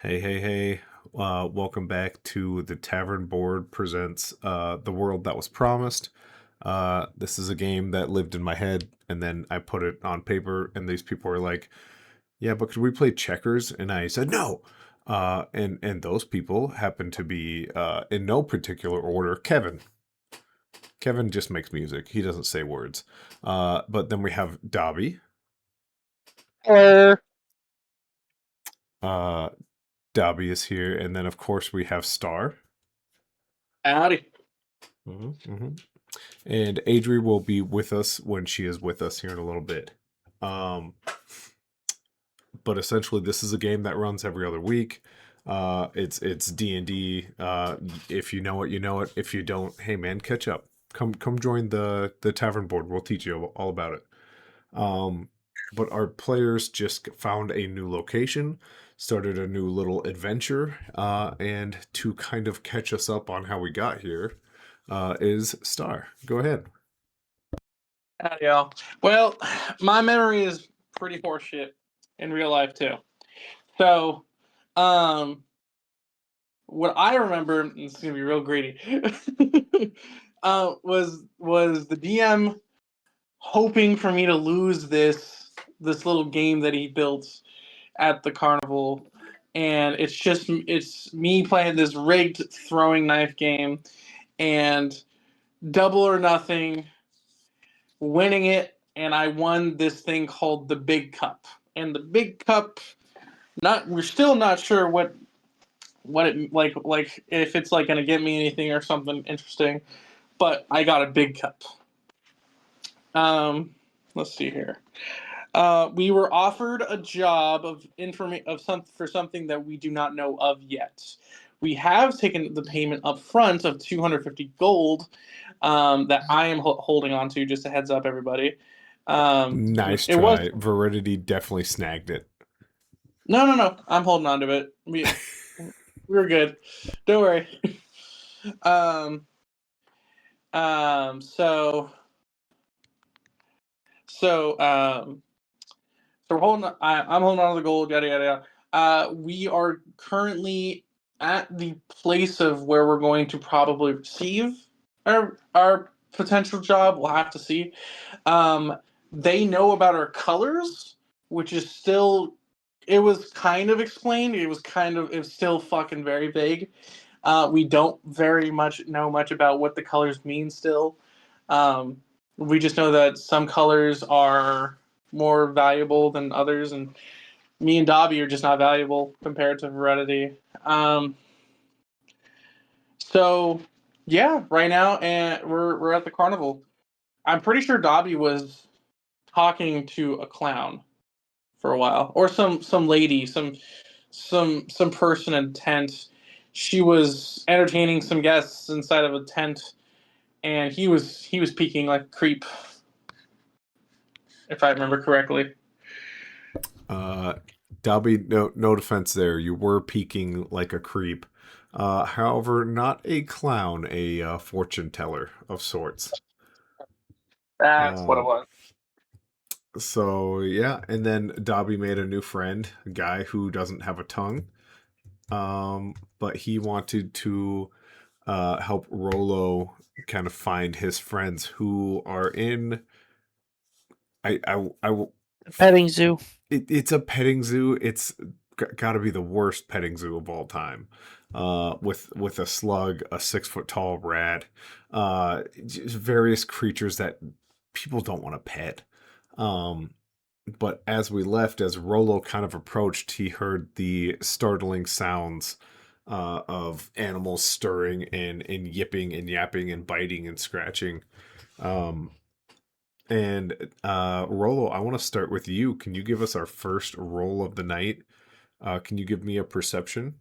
Hey, hey, hey. Welcome back to the Tavern Board presents The World That Was Promised. This is a game that lived in my head, and then I put it on paper, and these people were like, yeah, but could we play checkers? And I said, no. And those people happen to be, in no particular order, Kevin. Kevin just makes music. He doesn't say words. But then we have Dobby. Or Uh, Dobby is here. And then, of course, we have Star. howdy. Hmm. And Adri will be with us when she is with us here in a little bit. Um, but essentially, this is a game that runs every other week. It's D&D. If you know it, you know it. If you don't, hey man, catch up. Come join the tavern board. We'll teach you all about it. Um, but our players just found a new location, started a new little adventure, and to kind of catch us up on how we got here, is Star. Go ahead. Howdy, y'all. Well, my memory is pretty horseshit in real life too. So, um, what I remember, and it's gonna be real greedy, was the DM hoping for me to lose this little game that he built at the carnival, and it's me playing this rigged throwing knife game, and double or nothing, winning it, and I won this thing called the Big Cup. And the Big Cup, not we're still not sure what it like if it's like gonna get me anything or something interesting, but I got a Big Cup. Let's see here. We were offered a job for something that we do not know of yet. We have taken the payment up front of 250 gold, that I am holding on to. Just a heads up, everybody. Nice It was try. Veridity definitely snagged it. no. I'm holding on to it. We're good. Don't worry. Um. Um. So. So. So we're holding. I'm holding on to the gold. Yada yada yada. We are currently at the place of where we're going to probably receive our potential job. We'll have to see. They know about our colors, which is still. It was kind of explained. It's still fucking very vague. We don't very much know much about what the colors mean still. Um, we just know that some colors are more valuable than others, and me and Dobby are just not valuable compared to Heredity. So yeah, right now, and we're at the carnival. I'm pretty sure Dobby was talking to a clown for a while, or some lady, some person in tent. She was entertaining some guests inside of a tent, and he was peeking like a creep, if I remember correctly. Uh, Dobby, no defense there. You were peeking like a creep. However, not a clown, a fortune teller of sorts. That's what it Uh, was. so yeah, and then Dobby made a new friend, a guy who doesn't have a tongue. But he wanted to help Rolo kind of find his friends who are in. I Petting zoo. it's a petting zoo. It's got to be the worst petting zoo of all time. With a slug, a 6 foot tall rat, just various creatures that people don't want to pet. Um, but as we left, as Rolo kind of approached, he heard the startling sounds of animals stirring and yipping and yapping and biting and scratching. Um, and Rolo, I want to start with you. Can you give us our first roll of the night? Can you give me a perception?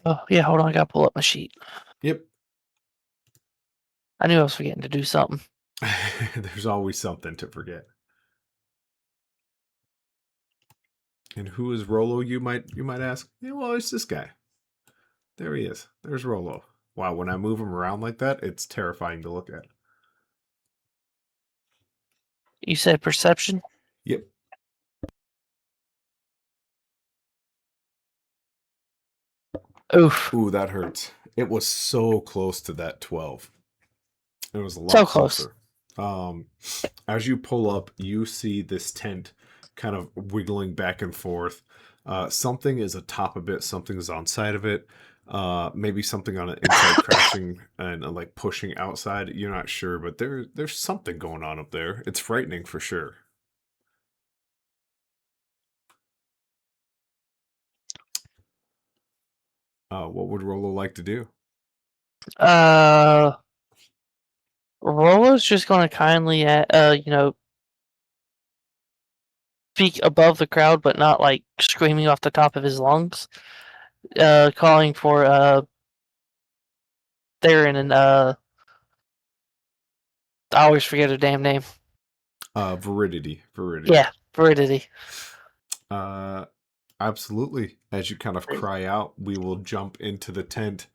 Oh, yeah, hold on. I gotta pull up my sheet. Yep. I knew I was forgetting to do something. There's always something to forget. And who is Rolo? You might ask. Yeah, well, it's this guy. There he is. There's Rolo. Wow, when I move him around like that, it's terrifying to look at. You said perception? Yep. Oof. Ooh, that hurts. It was so close to that 12. It was a lot So close. closer. As you pull up, you see this tent kind of wiggling back and forth. Something is atop of it, something is on side of it. Maybe something on the inside crashing and like pushing outside. You're not sure, but there's something going on up there. It's frightening for sure. What would Rolo like to do? Rolo's just gonna kindly, speak above the crowd, but not like screaming off the top of his lungs. Calling for Theron and I always forget her damn name. Veridity. Yeah, Veridity. Absolutely. As you kind of cry out, we will jump into the tent.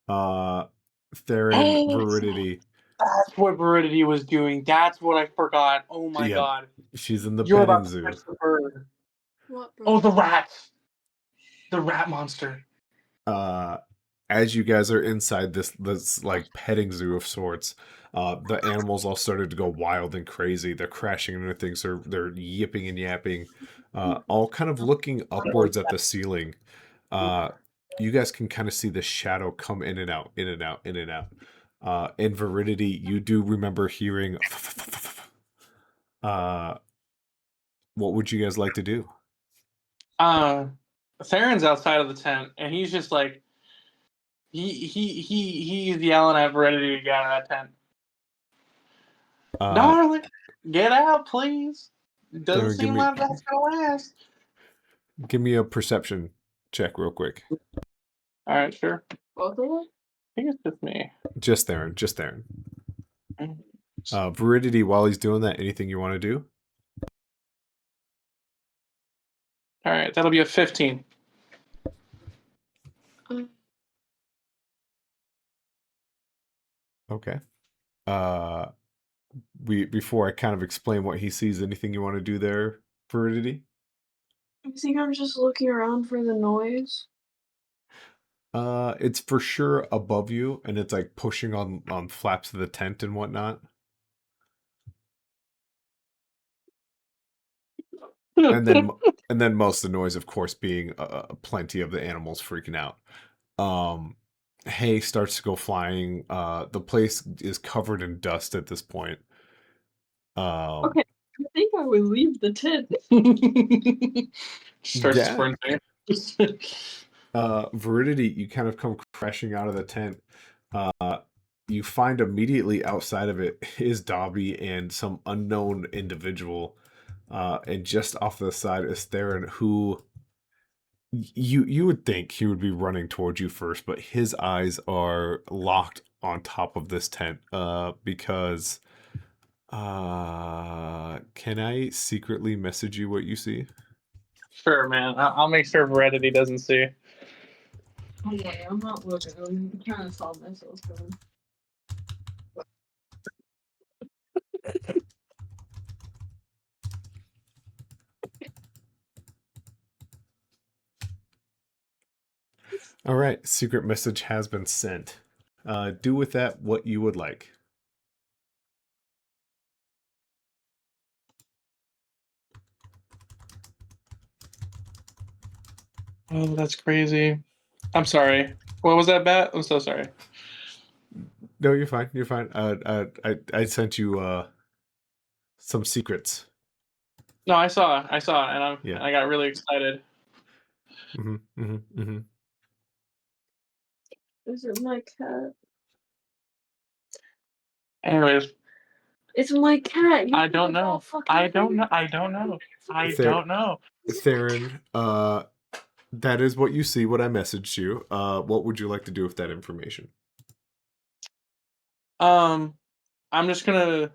Theron, Veridity. That's what Veridity was doing. That's what I forgot. Oh my Yep. god. She's in the You're petting about to zoo. catch the bird. What? Oh, the rats. The rat monster. As you guys are inside this like petting zoo of sorts, the animals all started to go wild and crazy. They're crashing into things. They're yipping and yapping, all kind of looking upwards at the ceiling. You guys can kind of see the shadow come in and out, in and out, in and out. In Veridity, you do remember hearing. What would you guys like to do? Theron's outside of the tent, and he's just like he's yelling at Veridity to get out of that tent. Darling, get out, please. It doesn't Theron, seem like that's gonna last. give me a perception check real quick. All right, sure. Both of them? I think it's just me. Just Theron, just Theron. Veridity, while he's doing that, anything you want to do? All right, that'll be a 15. Okay. Before I kind of explain what he sees, anything you want to do there, Veridity? I think I'm just looking around for the noise. It's for sure above you, and it's like pushing on flaps of the tent and whatnot. And then most of the noise, of course, being plenty of the animals freaking out. Hay starts to go flying. The place is covered in dust at this point. Okay, I think I would leave the tent. Starts Yeah. sprinting. Veridity, you kind of come crashing out of the tent. You find immediately outside of it is Dobby and some unknown individual. And just off to the side is Theron, who you would think he would be running towards you first, but his eyes are locked on top of this tent. Because can I secretly message you what you see? Sure, man. I'll make sure Veridity doesn't see. Okay, I'm not looking. I'm trying to solve myself. All right, secret message has been sent. Do with that what you would like. Oh, that's crazy. I'm sorry. What was that, Bat? I'm so sorry. No, you're fine. You're fine. I sent you some secrets. No, I saw, and Yeah. I got really excited. Is it my cat? Anyways, It's my cat. I don't know. I don't know. I don't know. Theron, that is what you see, what I messaged you. What would you like to do with that information? I'm gonna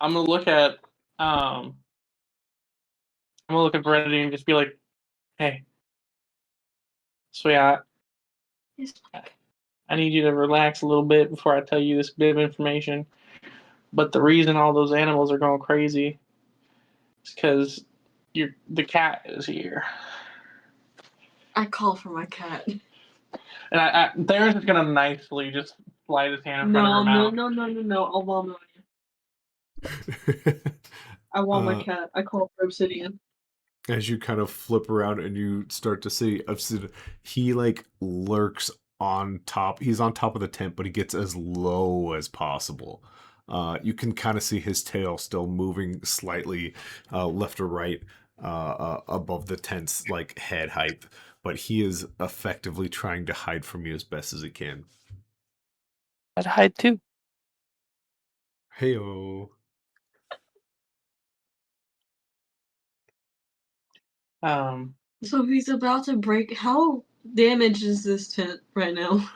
look at Veridity and just be like, hey, sweetheart, Yes. I need you to relax a little bit before I tell you this bit of information. But the reason all those animals are going crazy is because the cat is here. I call for my cat. And Theron's just gonna nicely just slide his hand in front of her mouth. No. I'll vomit on you. I want my cat. I call her Obsidian. As you kind of flip around and you start to see Obsidian, he like lurks on top. He's on top of the tent, but he gets as low as possible. You can kind of see his tail still moving slightly left or right above the tent's like head height, but he is effectively trying to hide from you as best as he can. I'd hide too. Heyo. So he's about to break. How damaged is this tent right now?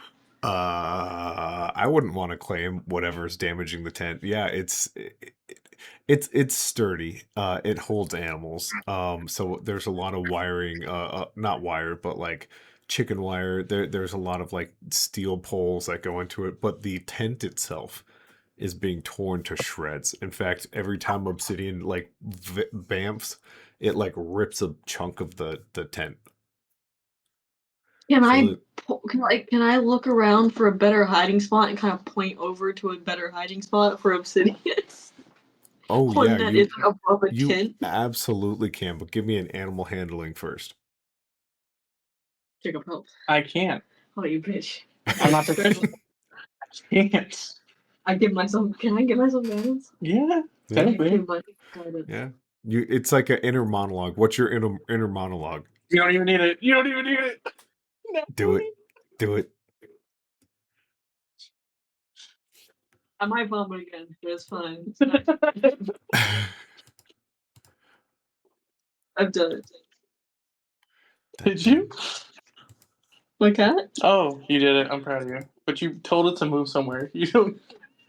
I wouldn't want to claim whatever's damaging the tent. Yeah, it's sturdy. It holds animals. So there's a lot of wiring. Not wire, but like chicken wire. There's a lot of like steel poles that go into it. But the tent itself is being torn to shreds. In fact, every time Obsidian like bamfs, it like rips a chunk of the tent. Can I look around for a better hiding spot and kind of point over to a better hiding spot for Obsidian? Oh One yeah, that is above a you tent. absolutely can, but give me an animal handling first. Jacob, help. I can't. Oh, you bitch. I'm not the I can't. Can I give myself guidance? Yeah. Yeah. Technically. Guidance. Yeah. It's like an inner monologue. What's your inner monologue? You don't even need it. You don't even need it. No. Do it. Do it. I might vomit again, but it's fine. I've done it. Did you? My cat? Oh, you did it. I'm proud of you. But you told it to move somewhere. You don't.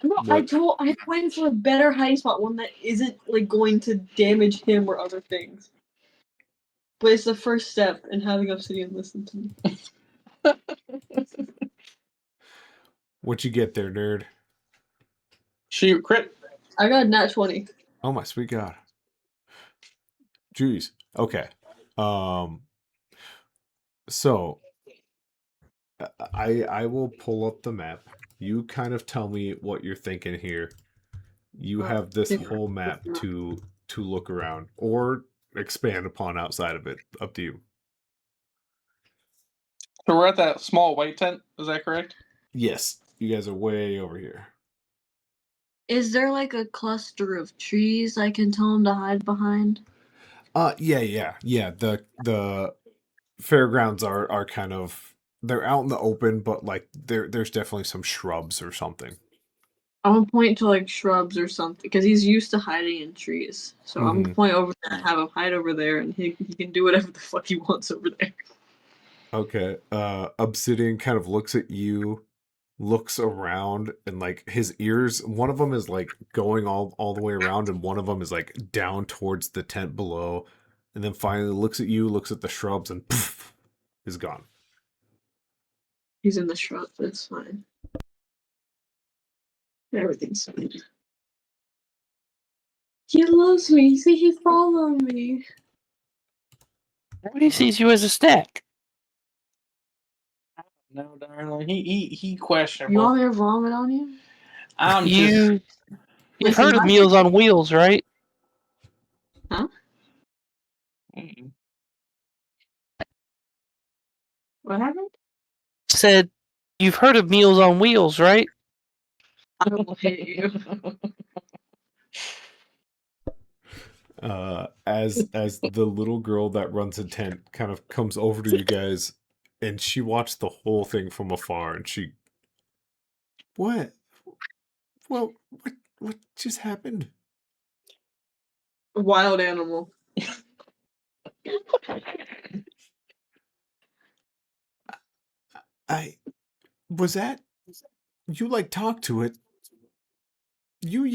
No, What? I went for a better hiding spot, one that isn't like going to damage him or other things. But it's the first step in having Obsidian listen to me. What'd you get there, nerd? Shoot, crit. I got a nat 20. Oh my sweet god. Jeez. Okay. So I will pull up the map. You kind of tell me what you're thinking here. You have this whole map to look around or expand upon outside of it. Up to you. So we're at that small white tent. Is that correct? Yes, you guys are way over here. Is there like a cluster of trees I can tell him to hide behind? Yeah. The fairgrounds are kind of, they're out in the open, but like there's definitely some shrubs or something. I'm gonna point to like shrubs or something because he's used to hiding in trees. So I'm gonna point over there and have him hide over there, and he can do whatever the fuck he wants over there. Okay. Obsidian kind of looks at you, looks around, and like his ears, one of them is like going all the way around, and one of them is like down towards the tent below, and then finally looks at you, looks at the shrubs, and poof, is gone. He's in the shrubs. It's fine. Everything's fine. He loves me. See, he's following me. He sees you as a snack. No, darling. He questionable. You want me to vomit on you? I'm You've Listen, heard of Meals on Wheels, right? Huh? just. What happened? Said, you've heard of Meals on Wheels, right? I will hit you. As the little girl that runs a tent kind of comes over to you guys, and she watched the whole thing from afar, and she, what? Well, what just happened? A wild animal. Was that, you like talked to it? You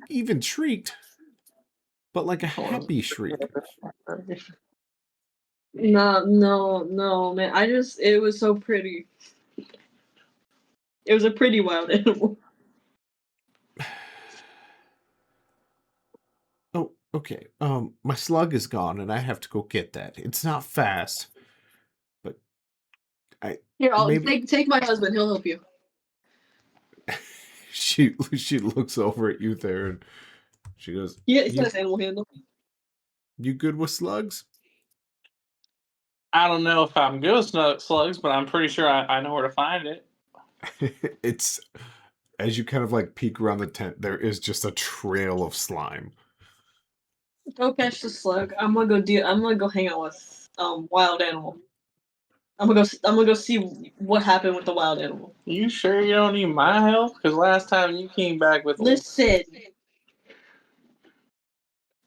even shrieked, but like a happy shriek. No, man. It was so pretty. It was a pretty wild animal. Oh, okay. My slug is gone, and I have to go get that. It's not fast, but Here, I'll Maybe take my husband. He'll help you. she looks over at you there and she goes, Yeah, he "You has animal handle. you good with slugs?" I don't know if I'm good with slugs, but I'm pretty sure I know where to find it. It's as you kind of like peek around the tent, there is just a trail of slime. Go catch the slug. I'm gonna go I'm gonna go hang out with wild animal. I'm gonna go see what happened with the wild animal. You sure you don't need my help? Because last time you came back with Listen.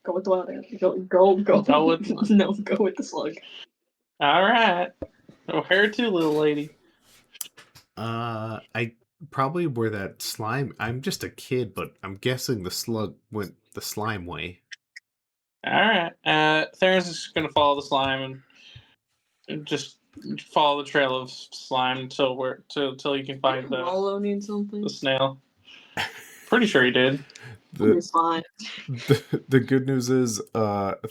Go with the wild animal. Go. Go with No, go with the slug. All right. Oh, her too, little lady. I probably where that slime. I'm just a kid, but I'm guessing the slug went the slime way. All right. Theron's just gonna follow the slime and just follow the trail of slime till you can find Rollo needs something. the snail. Pretty sure he did. The It's fine. the good news is,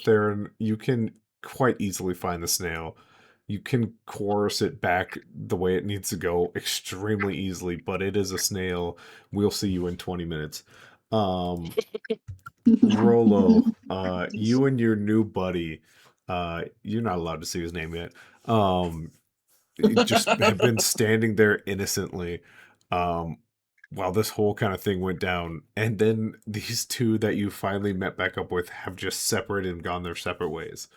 Theron, you can quite easily find the snail. You can course it back the way it needs to go extremely easily, but it is a snail. We'll see you in 20 minutes. Rolo, you and your new buddy, you're not allowed to see his name yet. Just have been standing there innocently, um, while this whole kind of thing went down, and then these two that you finally met back up with have just separated and gone their separate ways.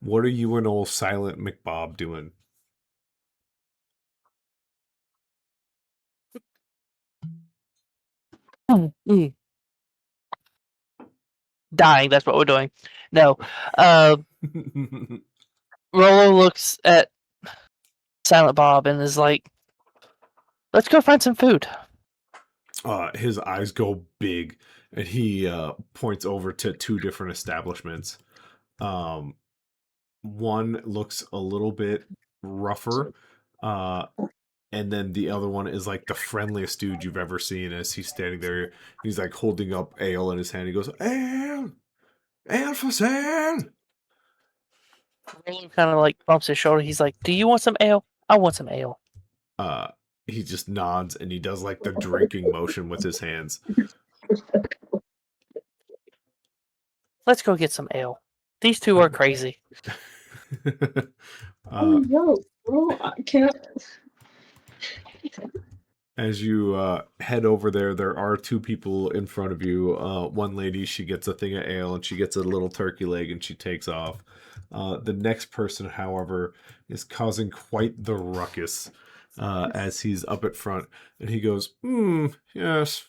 What are you and old Silent McBob doing? Mm. Dying. That's what we're doing. No. Rolo looks at Silent Bob and is like, "Let's go find some food." His eyes go big, and he points over to two different establishments. Um, one looks a little bit rougher, uh, and then the other one is like the friendliest dude you've ever seen. As he's standing there, he's like holding up ale in his hand. He goes, "Ale, ale for sale." Rolo kind of like bumps his shoulder. He's like, "Do you want some ale? I want some ale." Uh, he just nods and he does like the drinking motion with his hands. Let's go get some ale. These two are crazy. Yo, bro, I can't. As you head over there are two people in front of you. One lady, she gets a thing of ale and she gets a little turkey leg and she takes off. The next person, however, is causing quite the ruckus as he's up at front. And he goes, yes,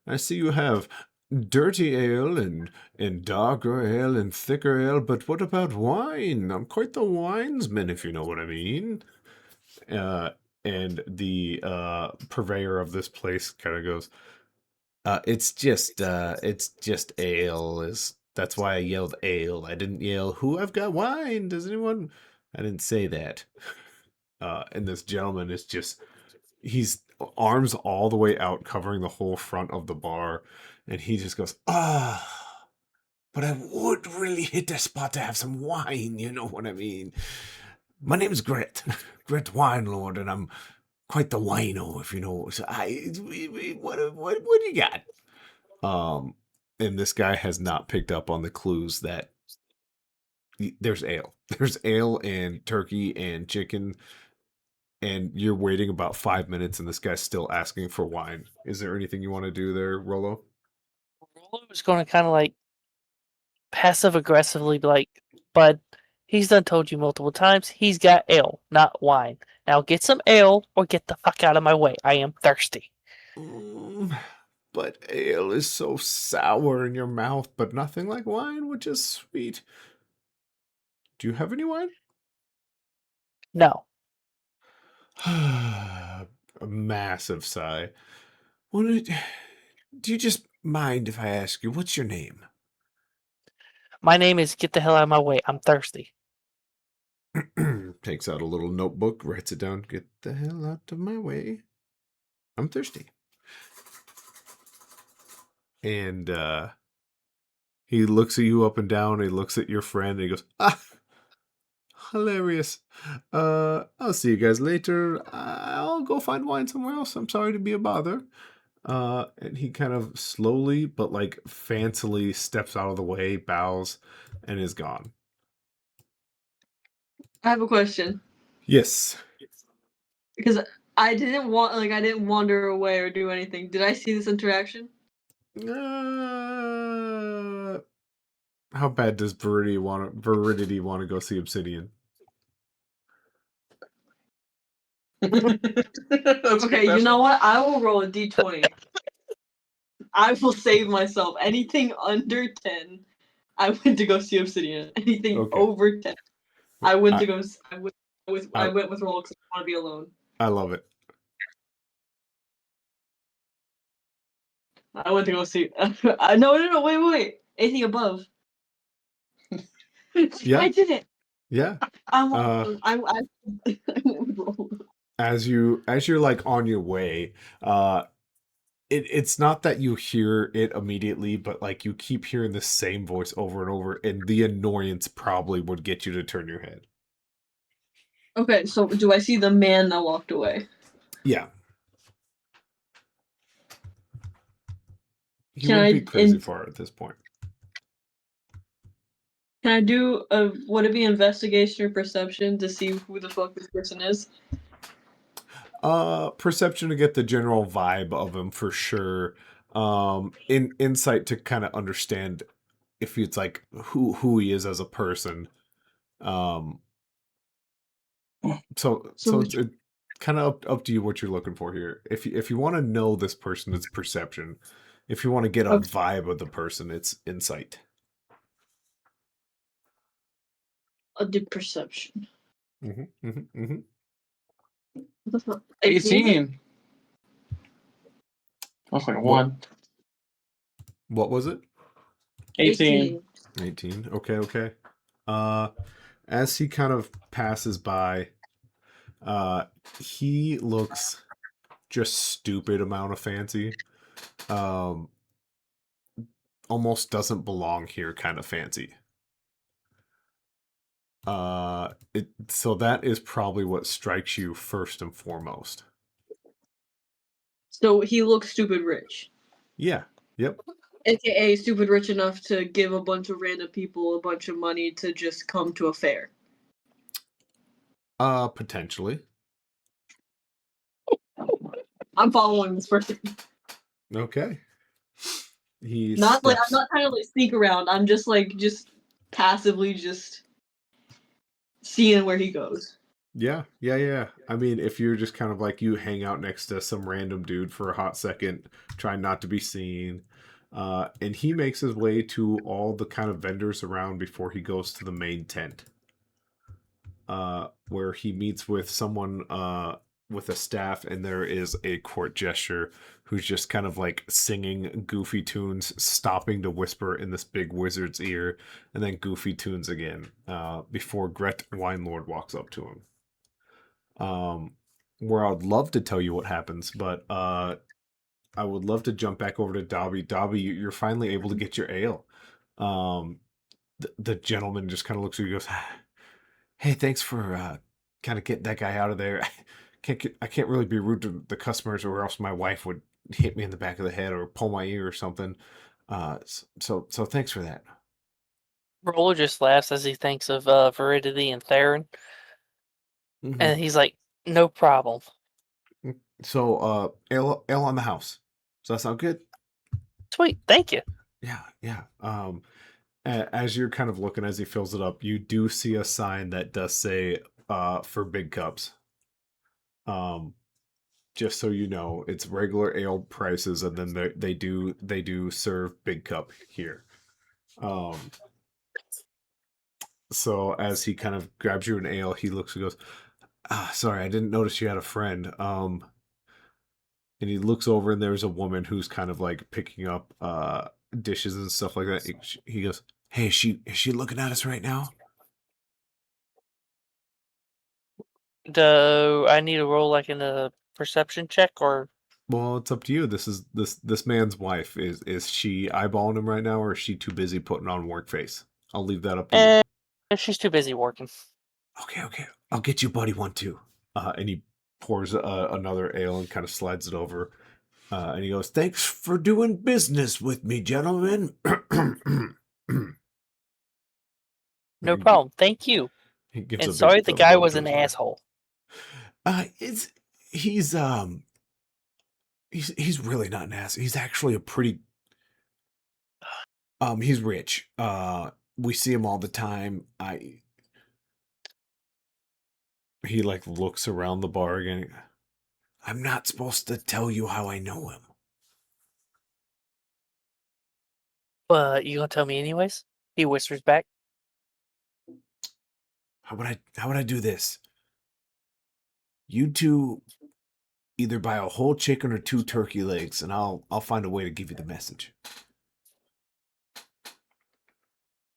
I see you have dirty ale and darker ale and thicker ale, but what about wine? I'm quite the winesman, if you know what I mean. And the purveyor of this place kind of goes, it's just ale. Is That's why I yelled ale. I didn't yell, who, I've got wine. Does anyone? I didn't say that. And this gentleman is just, he's arms all the way out, covering the whole front of the bar, and he just goes, but I would really hit the spot to have some wine. You know what I mean? My name's Gret, Gret Wine Lord, and I'm quite the wino, if you know. So what do you got? And this guy has not picked up on the clues that there's ale. There's ale and turkey and chicken, and you're waiting about 5 minutes, and this guy's still asking for wine. Is there anything you want to do there, Rolo? Rolo is going to kind of like passive aggressively be like, "Bud, he's done told you multiple times he's got ale, not wine. Now get some ale or get the fuck out of my way. I am thirsty." But ale is so sour in your mouth, but nothing like wine, which is sweet. Do you have any wine? No. A massive sigh. Well, do you just mind if I ask you, what's your name? My name is Get the Hell Out of My Way. I'm thirsty. Takes out a little notebook, writes it down. Get the hell out of my way. I'm thirsty. And he looks at you up and down. He looks at your friend and he goes, hilarious. I'll see you guys later. I'll go find wine somewhere else. I'm sorry to be a bother. And he kind of slowly but like fancily steps out of the way, bows, and is gone. I have a question Yes. because I didn't wander away or do anything. Did I see this interaction? How bad does Veridity want to go see Obsidian? Okay, you know what? I will roll a d20. I will save myself. Anything under 10, I went to go see Obsidian. Anything Okay. over 10, I went I- to go. I went with roll because I want to be alone. I love it. I went to go see. No, wait. Anything above? Yeah. I did it. Yeah. I went with roll. As you're like on your way, it's not that you hear it immediately, but like you keep hearing the same voice over and over, and the annoyance probably would get you to turn your head. Okay, so do I see the man that walked away? Yeah. He Can wouldn't I be crazy in- far at this point. Can I do a would it be investigation or perception to see who the fuck this person is? Perception to get the general vibe of him for sure. Insight to kind of understand if it's like who he is as a person. Um, so it's kind of up to you what you're looking for here. If you want to know this person, it's perception. If you want to get a Okay. vibe of the person, it's insight. A did perception. Mm-hmm, mm-hmm, mm-hmm. What the fuck? 18. That's like a 1. What was it? 18. 18. Okay. As he kind of passes by, he looks just stupid amount of fancy. Almost doesn't belong here kind of fancy. So that is probably what strikes you first and foremost. So he looks stupid rich. Yeah. Yep. AKA stupid rich enough to give a bunch of random people a bunch of money to just come to a fair. Potentially. I'm following this person. Okay. He I'm steps. not trying to like sneak around. I'm just passively just seeing where he goes. Yeah. I mean, if you're just kind of like you hang out next to some random dude for a hot second, trying not to be seen, and he makes his way to all the kind of vendors around before he goes to the main tent, where he meets with someone with a staff, and there is a court gesture who's just kind of like singing goofy tunes, stopping to whisper in this big wizard's ear, and then goofy tunes again, before Gret Winelord walks up to him. Where I'd love to tell you what happens, but I would love to jump back over to Dobby. Dobby, you're finally able to get your ale. The gentleman just kind of looks at you and goes, "Hey, thanks for kind of getting that guy out of there. I can't really be rude to the customers, or else my wife would hit me in the back of the head or pull my ear or something. So thanks for that." Roller just laughs as he thinks of Veridity and Theron, Mhm. and he's like, "No problem." So, ale on the house. Does that sound good? Sweet, thank you. Yeah. As you're kind of looking as he fills it up, you do see a sign that does say for big cups. Just so you know, it's regular ale prices, and then they do serve big cup here. So as he kind of grabs you an ale, he looks and goes, sorry, I didn't notice you had a friend. And he looks over, and there's a woman who's kind of like picking up dishes and stuff like that. He goes, "Hey, is she looking at us right now?" Do I need to roll like in a perception check, or Well, it's up to you. This man's wife. Is she eyeballing him right now, or is she too busy putting on work face? I'll leave that up to you. she's too busy working. Okay. I'll get you buddy one too. And he pours another ale and kind of slides it over. And he goes, "Thanks for doing business with me, gentlemen." No problem. Thank you. He gives And a big sorry the thumb guy up was to an his wife. asshole. It's he's really not an ass. He's actually a pretty he's rich. We see him all the time. He like looks around the bar again. I'm not supposed to tell you how I know him. But you gonna tell me anyways? He whispers back. How would I do this? You two either buy a whole chicken or 2 turkey legs, and I'll find a way to give you the message.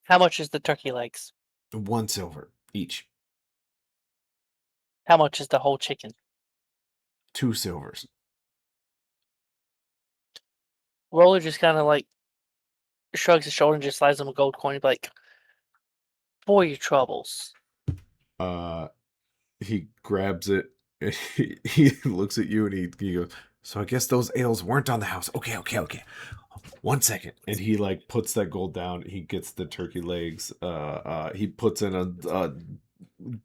How much is the turkey legs? 1 silver each. How much is the whole chicken? 2 silvers. Roller just kind of like shrugs his shoulder and just slides him a gold coin. He'd be like, "For your troubles." He grabs it. He looks at you and he goes, "So I guess those ales weren't on the house. Okay. 1 second." And he like puts that gold down. He gets the turkey legs. He puts in a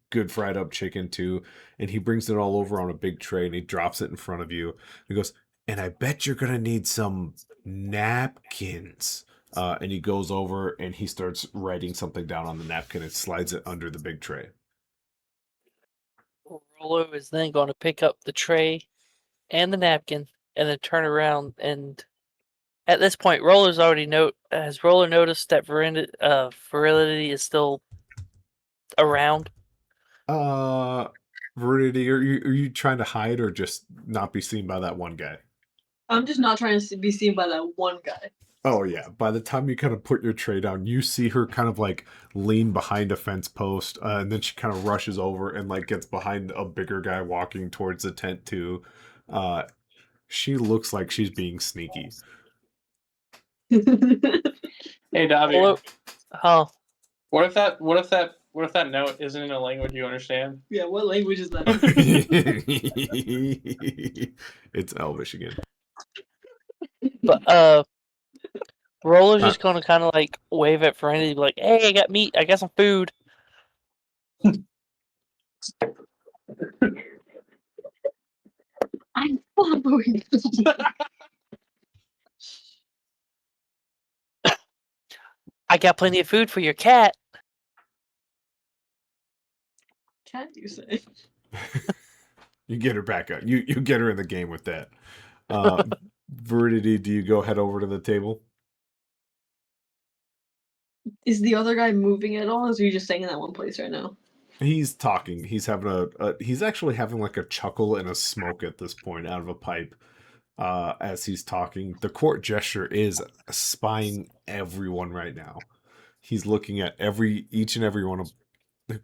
good fried up chicken too, and he brings it all over on a big tray and he drops it in front of you. He goes, "And I bet you're gonna need some napkins." And he goes over and he starts writing something down on the napkin and slides it under the big tray. Roller is then going to pick up the tray and the napkin and then turn around. And at this point, Roller's already has Roller noticed that Virility is still around? Veridity, are you trying to hide or just not be seen by that one guy? I'm just not trying to be seen by that one guy. Oh yeah. By the time you kind of put your tray down, you see her kind of like lean behind a fence post, and then she kind of rushes over and like gets behind a bigger guy walking towards the tent too. Uh, she looks like she's being sneaky. Hey, Dobby. Roller, huh? What if that note isn't in a language you understand? Yeah, what language is that? It's Elvish again. But Roller's just gonna kind of like wave at Virility, be like, "Hey, I got meat. I got some food." I'm following. I got plenty of food for your cat. Cat, you say? You get her back up. You get her in the game with that. Veridity, do you go head over to the table? Is the other guy moving at all? Or is he just staying in that one place right now? He's talking. He's having he's actually having like a chuckle and a smoke at this point out of a pipe. As he's talking, the court gesture is spying everyone right now. He's looking at each and every one of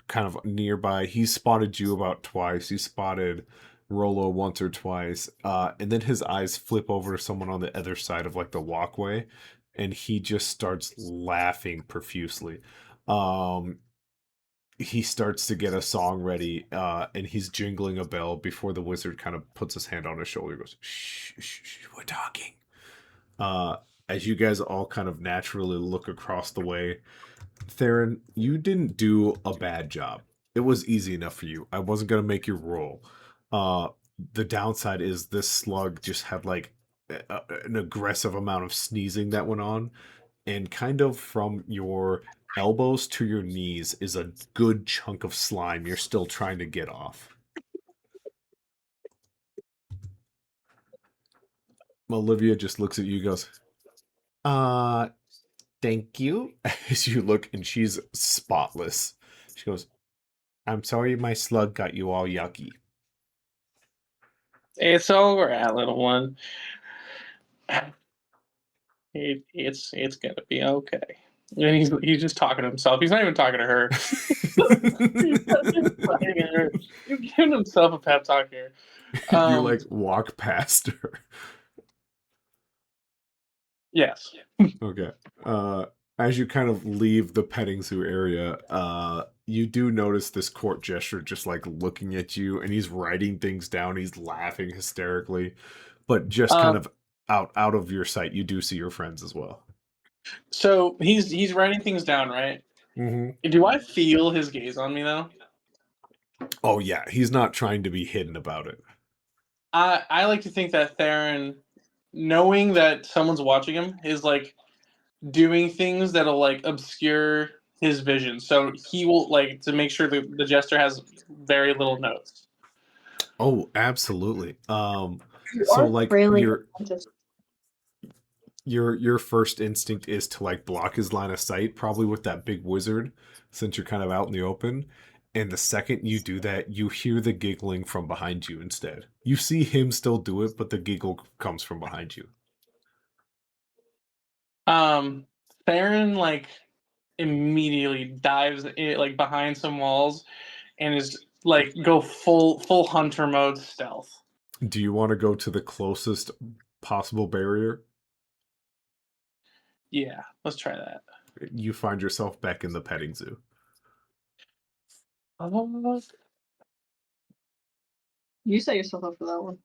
kind of nearby. He spotted you about twice. He spotted Rolo once or twice. And then his eyes flip over to someone on the other side of like the walkway, and he just starts laughing profusely. He starts to get a song ready, and he's jingling a bell before the wizard kind of puts his hand on his shoulder and goes, shh, we're talking. As you guys all kind of naturally look across the way, Theron, you didn't do a bad job. It was easy enough for you. I wasn't going to make you roll. The downside is this slug just had like an aggressive amount of sneezing that went on, and kind of from your elbows to your knees is a good chunk of slime you're still trying to get off. Olivia just looks at you and goes, thank you. As you look, and she's spotless. She goes, I'm sorry my slug got you all yucky. It's over, little one. It's gonna be okay. And he's just talking to himself. He's not even talking to her. He's giving himself a pep talk here. You like walk past her. Yes. Okay. As you kind of leave the petting zoo area, you do notice this court gesture just like looking at you, and he's writing things down. He's laughing hysterically, but just kind Um, of out of your sight. You do see your friends as well. so he's writing things down, right? Mm-hmm. Do I feel his gaze on me though? Oh yeah, he's not trying to be hidden about it. I like to think that Theron, knowing that someone's watching him, is like doing things that'll like obscure his vision. So he will like to make sure that the jester has very little notes. Oh, absolutely. You So are like really just your first instinct is to like block his line of sight, probably with that big wizard, since you're kind of out in the open. And the second you do that, you hear the giggling from behind you instead. You see him still do it, but the giggle comes from behind you. Theron like immediately dives in, like behind some walls and is like go full hunter mode stealth. Do you want to go to the closest possible barrier? Yeah, let's try that. You find yourself back in the petting zoo. you set yourself up for that one.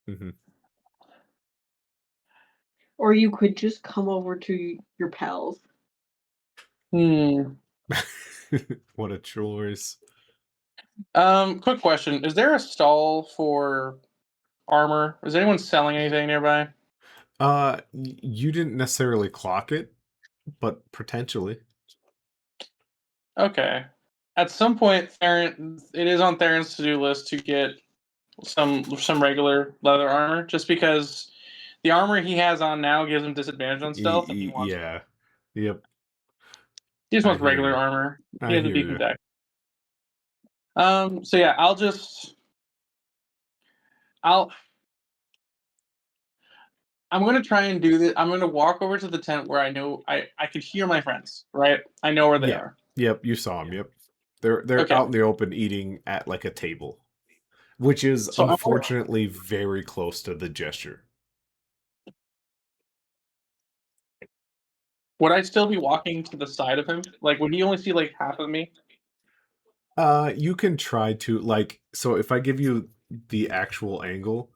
Mm-hmm. Or you could just come over to your pals. What a choice. Quick question: is there a stall for armor? Is anyone selling anything nearby? You didn't necessarily clock it, but potentially. Okay. At some point, Theron, it is on Theron's to-do list to get some regular leather armor, just because the armor he has on now gives him disadvantage on stealth, and Yeah. Yep. he just I wants hear regular you. armor. He I has a hear decent you. deck. So yeah, I'll I'm gonna try and do this. I'm gonna walk over to the tent where I know I could hear my friends. Right, I know where they Yeah. are. Yep. You saw him. Yep. They're Okay, out in the open eating at like a table, which is so unfortunately very close to the gesture. would I still be walking to the side of him? Like, would he only see like half of me? You can try to like so if I give you the actual angle,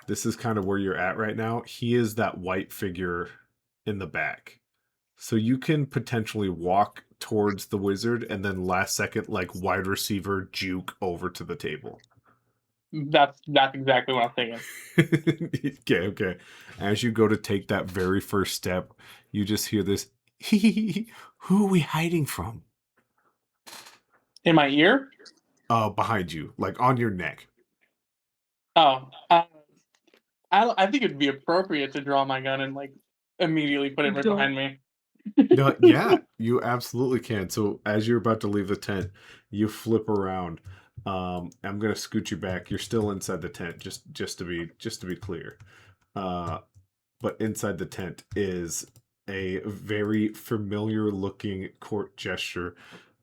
this is kind of where you're at right now. He is that white figure in the back. So you can potentially walk towards the wizard and then last second like wide receiver juke over to the table. That's exactly what I'm thinking. Okay. As you go to take that very first step, you just hear this who are we hiding from? In my ear? Behind you, like on your neck. Oh, I think it'd be appropriate to draw my gun and like immediately put it right Don't. behind me. No, yeah, you absolutely can. So as you're about to leave the tent, you flip around. I'm gonna scoot you back. You're still inside the tent, just to be clear. But inside the tent is a very familiar looking court gesture,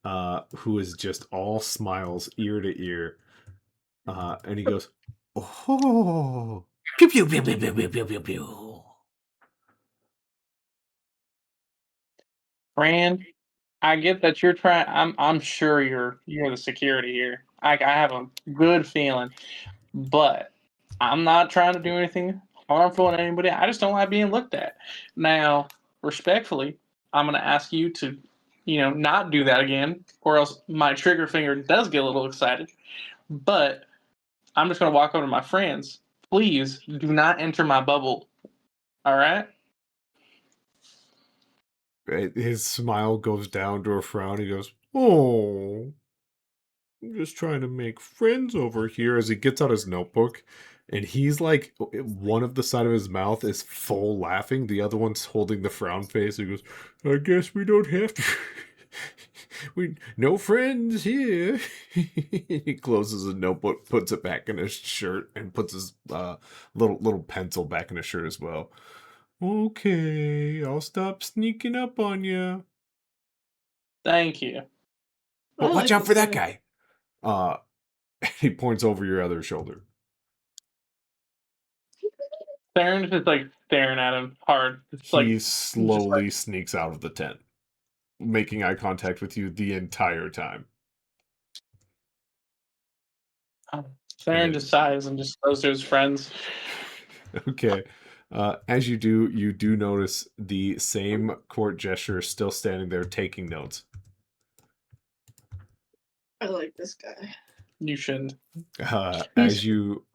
who is just all smiles ear to ear. And he goes, "Oh, pew pew pew pew pew pew pew pew pew." Fran, I get that you're trying. I'm sure you're the security here. I have a good feeling, but I'm not trying to do anything harmful to anybody. I just don't like being looked at. Now, respectfully, I'm gonna ask you to, not do that again, or else my trigger finger does get a little excited. But I'm just gonna walk over to my friends. Please do not enter my bubble. All right? Right, his smile goes down to a frown. He goes, "Oh, I'm just trying to make friends over here." As he gets out his notebook, and he's like, one of the side of his mouth is full laughing, the other one's holding the frown face. He goes, "I guess we don't have to. We no friends here." He closes his notebook, puts it back in his shirt, and puts his little pencil back in his shirt as well. "Okay, I'll stop sneaking up on you. Thank you. I But watch like out this for that guy. guy." He points over your other shoulder. Theron's just like staring at him hard. It's like He just like slowly sneaks out of the tent. making eye contact with you the entire time. Theron then- just sighs and just goes to his friends. Okay. As you do notice the same court gesture still standing there taking notes. I like this guy. You shouldn't. As you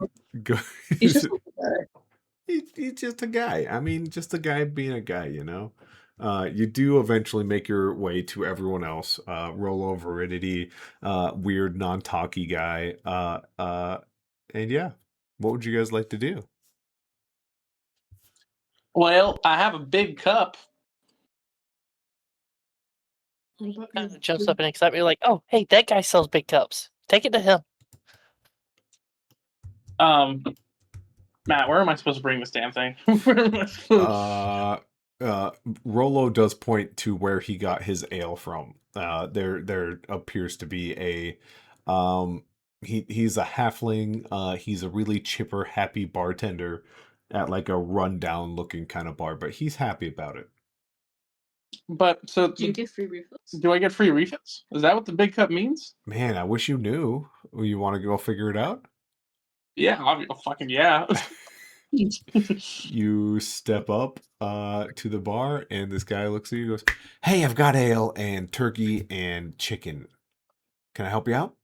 go, He's just a guy. he's just a guy. I mean, just a guy being a guy, you know. You do eventually make your way to everyone else. Rolo, Veridity, weird non-talky guy. And yeah, what would you guys like to do? Well, I have a big cup. Kind of jumps up in excitement. You're like, oh, hey, that guy sells big cups. Take it to him. Matt, where am I supposed to bring this damn thing? Rolo does point to where he got his ale from. There appears to be a he's a halfling. He's a really chipper, happy bartender at like a rundown looking kind of bar, but he's happy about it. But so Do you get free refills? do I get free refills? Is that what the big cup means? Man, I wish you knew. You want to go figure it out? Yeah, fucking yeah. You step up to the bar, and this guy looks at you and goes, "Hey, I've got ale and turkey and chicken. Can I help you out?"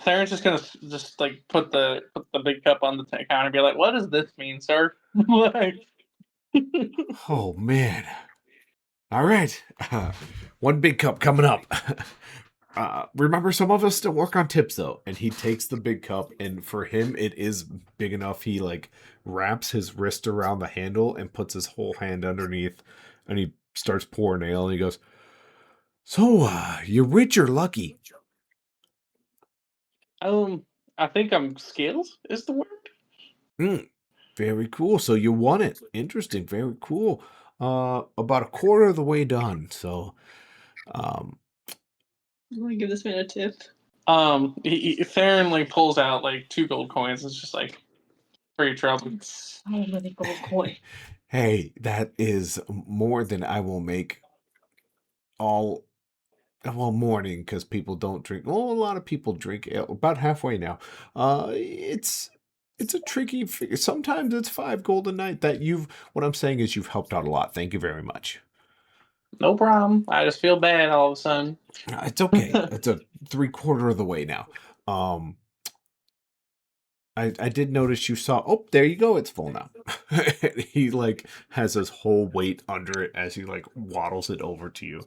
Theron's just gonna just like put the big cup on the counter and be like, "What does this mean, sir?" Like, Oh man. All right. One big cup coming up. Remember, some of us still work on tips though. And he takes the big cup, and for him it is big enough. He like wraps his wrist around the handle and puts his whole hand underneath, and he starts pouring ale, and he goes, "So you're rich or lucky?" I think I'm skilled is the word. Very cool. So you won it. Interesting. Very cool. About a quarter of the way done. So You want to give this man a tip? Theron like pulls out like 2 gold coins. It's just like for your trouble. It's so many gold coin. hey, that is more than I will make all morning, because people don't drink. Well, a lot of people drink ale, about halfway now. It's a tricky figure. Sometimes it's 5 gold a night. What I'm saying is you've helped out a lot. Thank you very much. No problem. I just feel bad all of a sudden. It's okay. It's a 3/4 of the way now. I did notice you saw. Oh, there you go. It's full now. He like has his whole weight under it as he like waddles it over to you.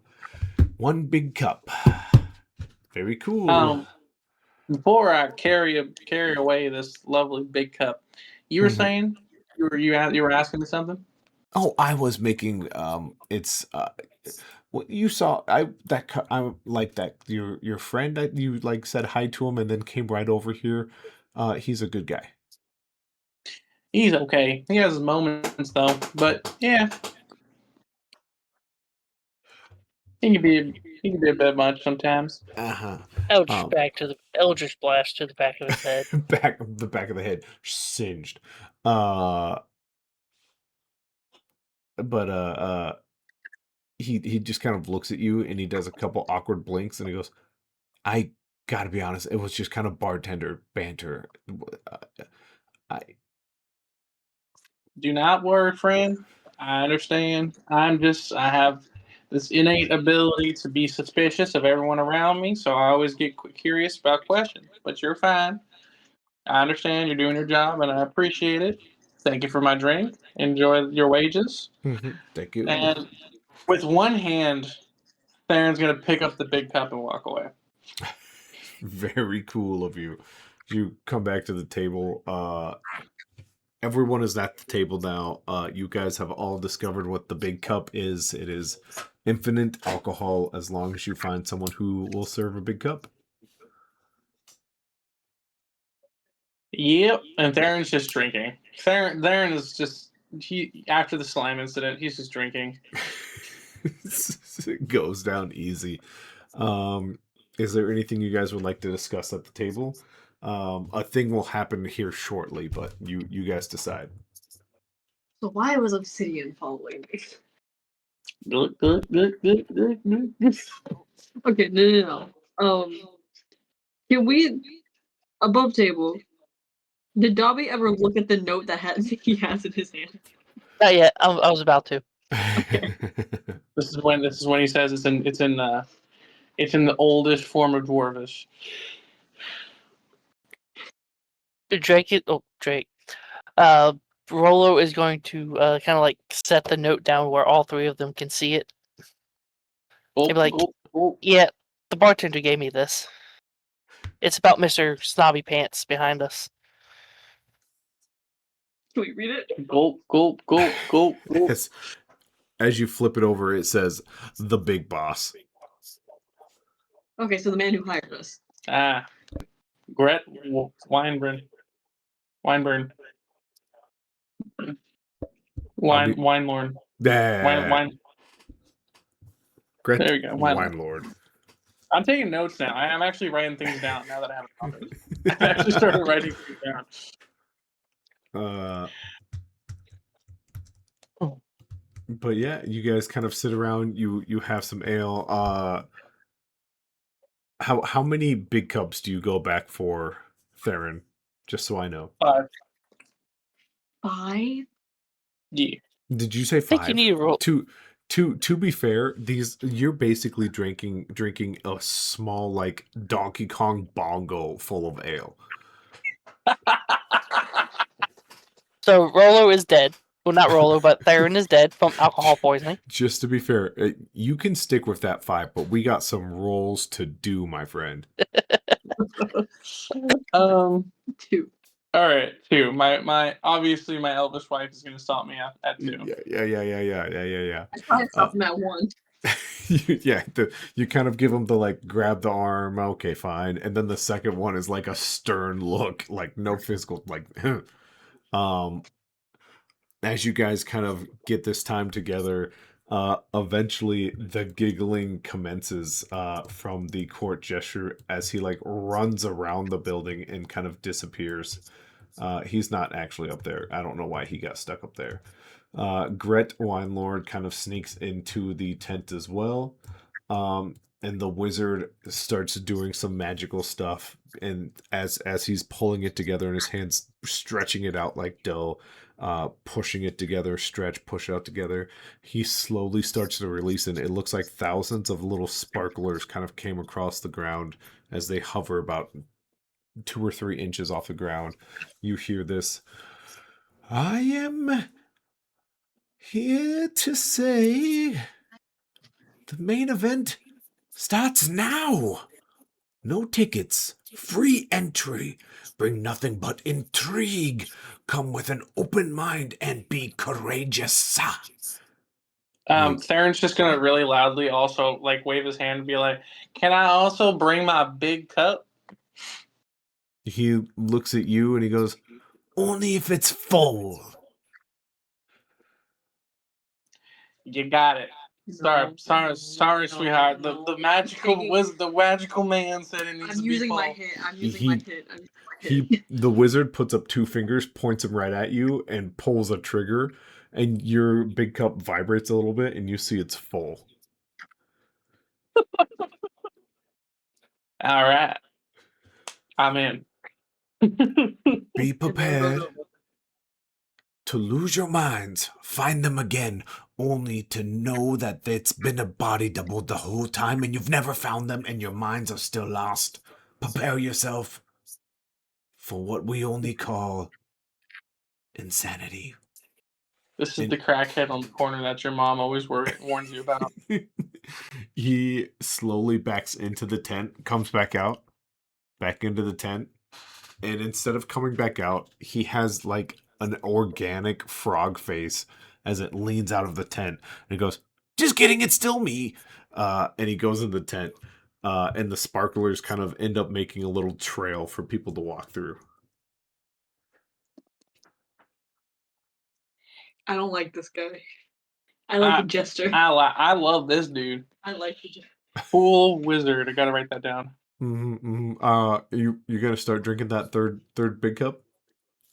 One big cup. Very cool. Before I carry away this lovely big cup, you were Mhm. saying you were asking me something. Oh, I was making it's what you saw. I like that your friend that you like said hi to him and then came right over here. He's a good guy. He's okay. He has his moments though, but yeah, he can be a bit much sometimes. Uh-huh. Eldritch blast to the back of his head. back of the head singed. But he just kind of looks at you and he does a couple awkward blinks and he goes, "I gotta be honest, it was just kind of bartender banter. I Do not worry, friend. I understand. I have this innate ability to be suspicious of everyone around me, so I always get curious about questions. But you're fine. I understand you're doing your job, and I appreciate it. Thank you for my drink. Enjoy your wages. Thank you." And with one hand, Theron's gonna pick up the big cup and walk away. Very cool of you. You come back to the table. Everyone is at the table now. You guys have all discovered what the big cup is. It is infinite alcohol as long as you find someone who will serve a big cup. Yep, and Theron's just drinking. Theron is just after the slime incident, he's just drinking. It goes down easy. Is there anything you guys would like to discuss at the table? A thing will happen here shortly, but you guys decide. So why was obsidian following me? Good, good, good, good, good, good. Okay, no. Can we above table? Did Dobby ever look at the note that he has in his hand? Not yet. I was about to. Okay. This is when he says it's in the oldest form of dwarvish. Drake. Rolo is going to kind of like set the note down where all three of them can see it. Gulp, Like, gulp, gulp. yeah, the bartender gave me this. It's about Mr. Snobby Pants behind us. Can we read it? Gulp, gulp, gulp, gulp, gulp. As you flip it over, it says the big boss. Okay, so the man who hired us. Gret Weinburn. Weinburn. Wine Lord. Wine. Gret There we go. Wine Lord. I'm taking notes now. I'm actually writing things down now that I have a topic. I actually started writing things down. But yeah, you guys kind of sit around. You have some ale. How many big cups do you go back for, Theron? Just so I know. 5. 5? Yeah. Did you say 5? I think you need to roll. To be fair, you're basically drinking a small like Donkey Kong bongo full of ale. So Rolo is dead. Well, not Rolo, but Theron is dead from alcohol poisoning. Just to be fair, you can stick with that 5, but we got some rolls to do, my friend. 2. All right, 2. My obviously my elvish wife is going to stop me at 2. Yeah. I probably stopped him at 1. You kind of give him the like grab the arm, okay, fine, and then the second one is like a stern look, like no physical, like as you guys kind of get this time together, eventually the giggling commences from the court gesture as he like runs around the building and kind of disappears. He's not actually up there. I don't know why he got stuck up there. Gret Winelord kind of sneaks into the tent as well. And the wizard starts doing some magical stuff. And as he's pulling it together in his hands, stretching it out like dough, pushing it together, stretch, push it out together, he slowly starts to release it. It looks like thousands of little sparklers kind of came across the ground as they hover about 2 or 3 inches off the ground. You hear this. I am here to say the main event starts now. No tickets, free entry. Bring nothing but intrigue. Come with an open mind and be courageous. Theron's just going to really loudly also like wave his hand and be like, "Can I also bring my big cup?" He looks at you and he goes, only if it's full. You got it. Sorry, sweetheart. The magical man said it needs to be full. I'm using my hit. The wizard puts up 2 fingers, points them right at you, and pulls a trigger, and your big cup vibrates a little bit, and you see it's full. All right, I'm in. Be prepared to lose your minds, find them again, only to know that it's been a body double the whole time and you've never found them and your minds are still lost. Prepare yourself for what we only call insanity. This is the crackhead on the corner that your mom always warns you about. He slowly backs into the tent, comes back into the tent, and instead of coming back out, he has like an organic frog face as it leans out of the tent and he goes, "Just kidding, it's still me." And he goes in the tent, and the sparklers kind of end up making a little trail for people to walk through. I don't like this guy. I like the jester. I love this dude. I like the jester. Cool wizard. I gotta write that down. You gonna start drinking that third big cup?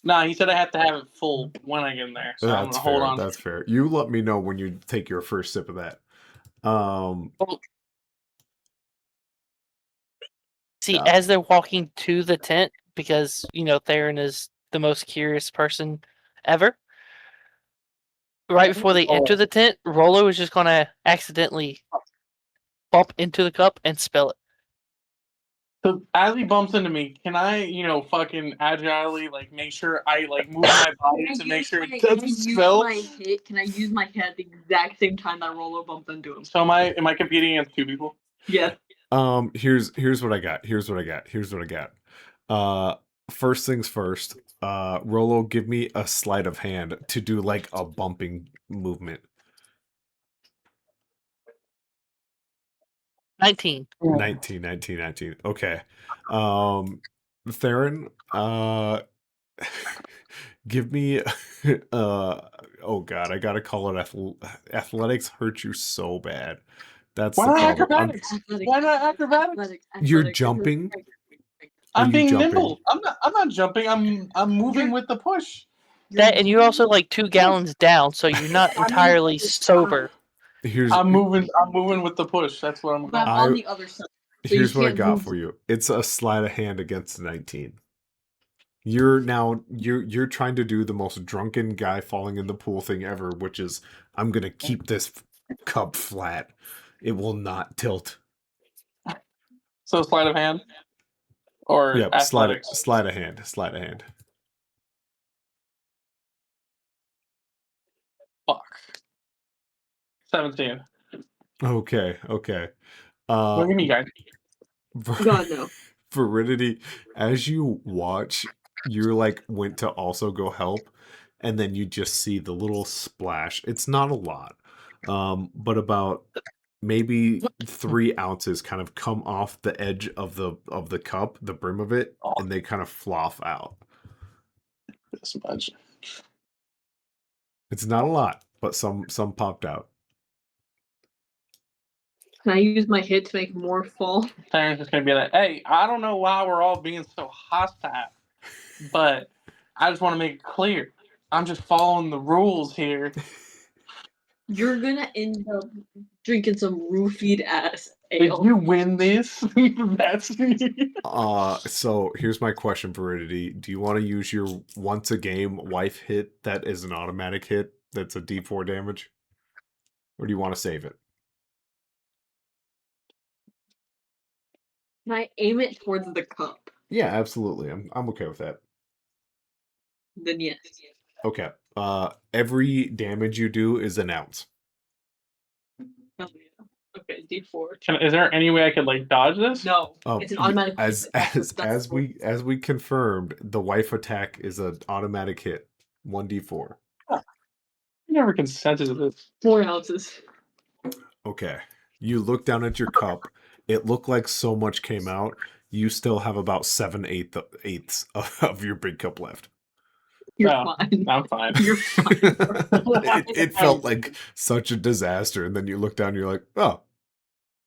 Nah, he said I have to have it full when I get in there, so I'm That's gonna hold fair. on. That's fair. You let me know when you take your first sip of that. Well, see, Yeah. as they're walking to the tent, because Theron is the most curious person ever. Right before they enter the tent, Rolo is just gonna accidentally bump into the cup and spill it. So as he bumps into me, can I, fucking agilely make sure I move my body to make sure it doesn't spill? Can I use my head at the exact same time that Rolo bumped into him? So am I competing against two people? Yeah. Here's what I got. Here's what I got. First things first. Rolo, give me a sleight of hand to do like a bumping movement. 19. 19. Okay. Theron, give me oh god, I gotta call it athletics hurt you so bad. That's Why the not problem. acrobatics? Why not acrobatics? You're jumping? Are I'm you being jumping? nimble. I'm not jumping. I'm moving with the push. That and you're also like 2 gallons down, so you're not entirely sober. Here's I'm moving with the push. That's what I'm But I'm going. on the other side. So here's you what I can't got move for you. It's a sleight of hand against 19. You're trying to do the most drunken guy falling in the pool thing ever, which is I'm gonna keep this cup flat. It will not tilt. So sleight of hand or Yep, athletics. sleight of hand. 17. Okay. Look at me, guys. God, no. Veridity, as you watch, you're like went to also go help, and then you just see the little splash. It's not a lot, but about maybe 3 ounces kind of come off the edge of the cup, the brim of it, and they kind of floff out. This much. It's not a lot, but some popped out. Can I use my hit to make more fall? Terrence is gonna be like, "Hey, I don't know why we're all being so hostile, but I just want to make it clear. I'm just following the rules here." You're gonna end up drinking some roofied ass If ale. you win this, that's me. So here's my question, Veridity. Do you want to use your once a game wife hit that is an automatic hit that's a D4 damage? Or do you want to save it? Can I aim it towards the cup? Yeah, absolutely. I'm okay with that. Then yes. Okay. Every damage you do is an ounce. Oh, yeah. Okay, D4. Is there any way I could dodge this? No, it's an automatic. As we confirmed, the wife attack is an automatic hit. 1d4. I never consented to this. 4 ounces. Okay. You look down at your cup. It looked like so much came out. You still have about 7/8 of your big cup left. You're No, fine. I'm fine. You're fine. it felt like such a disaster, and then you look down and you're like, oh,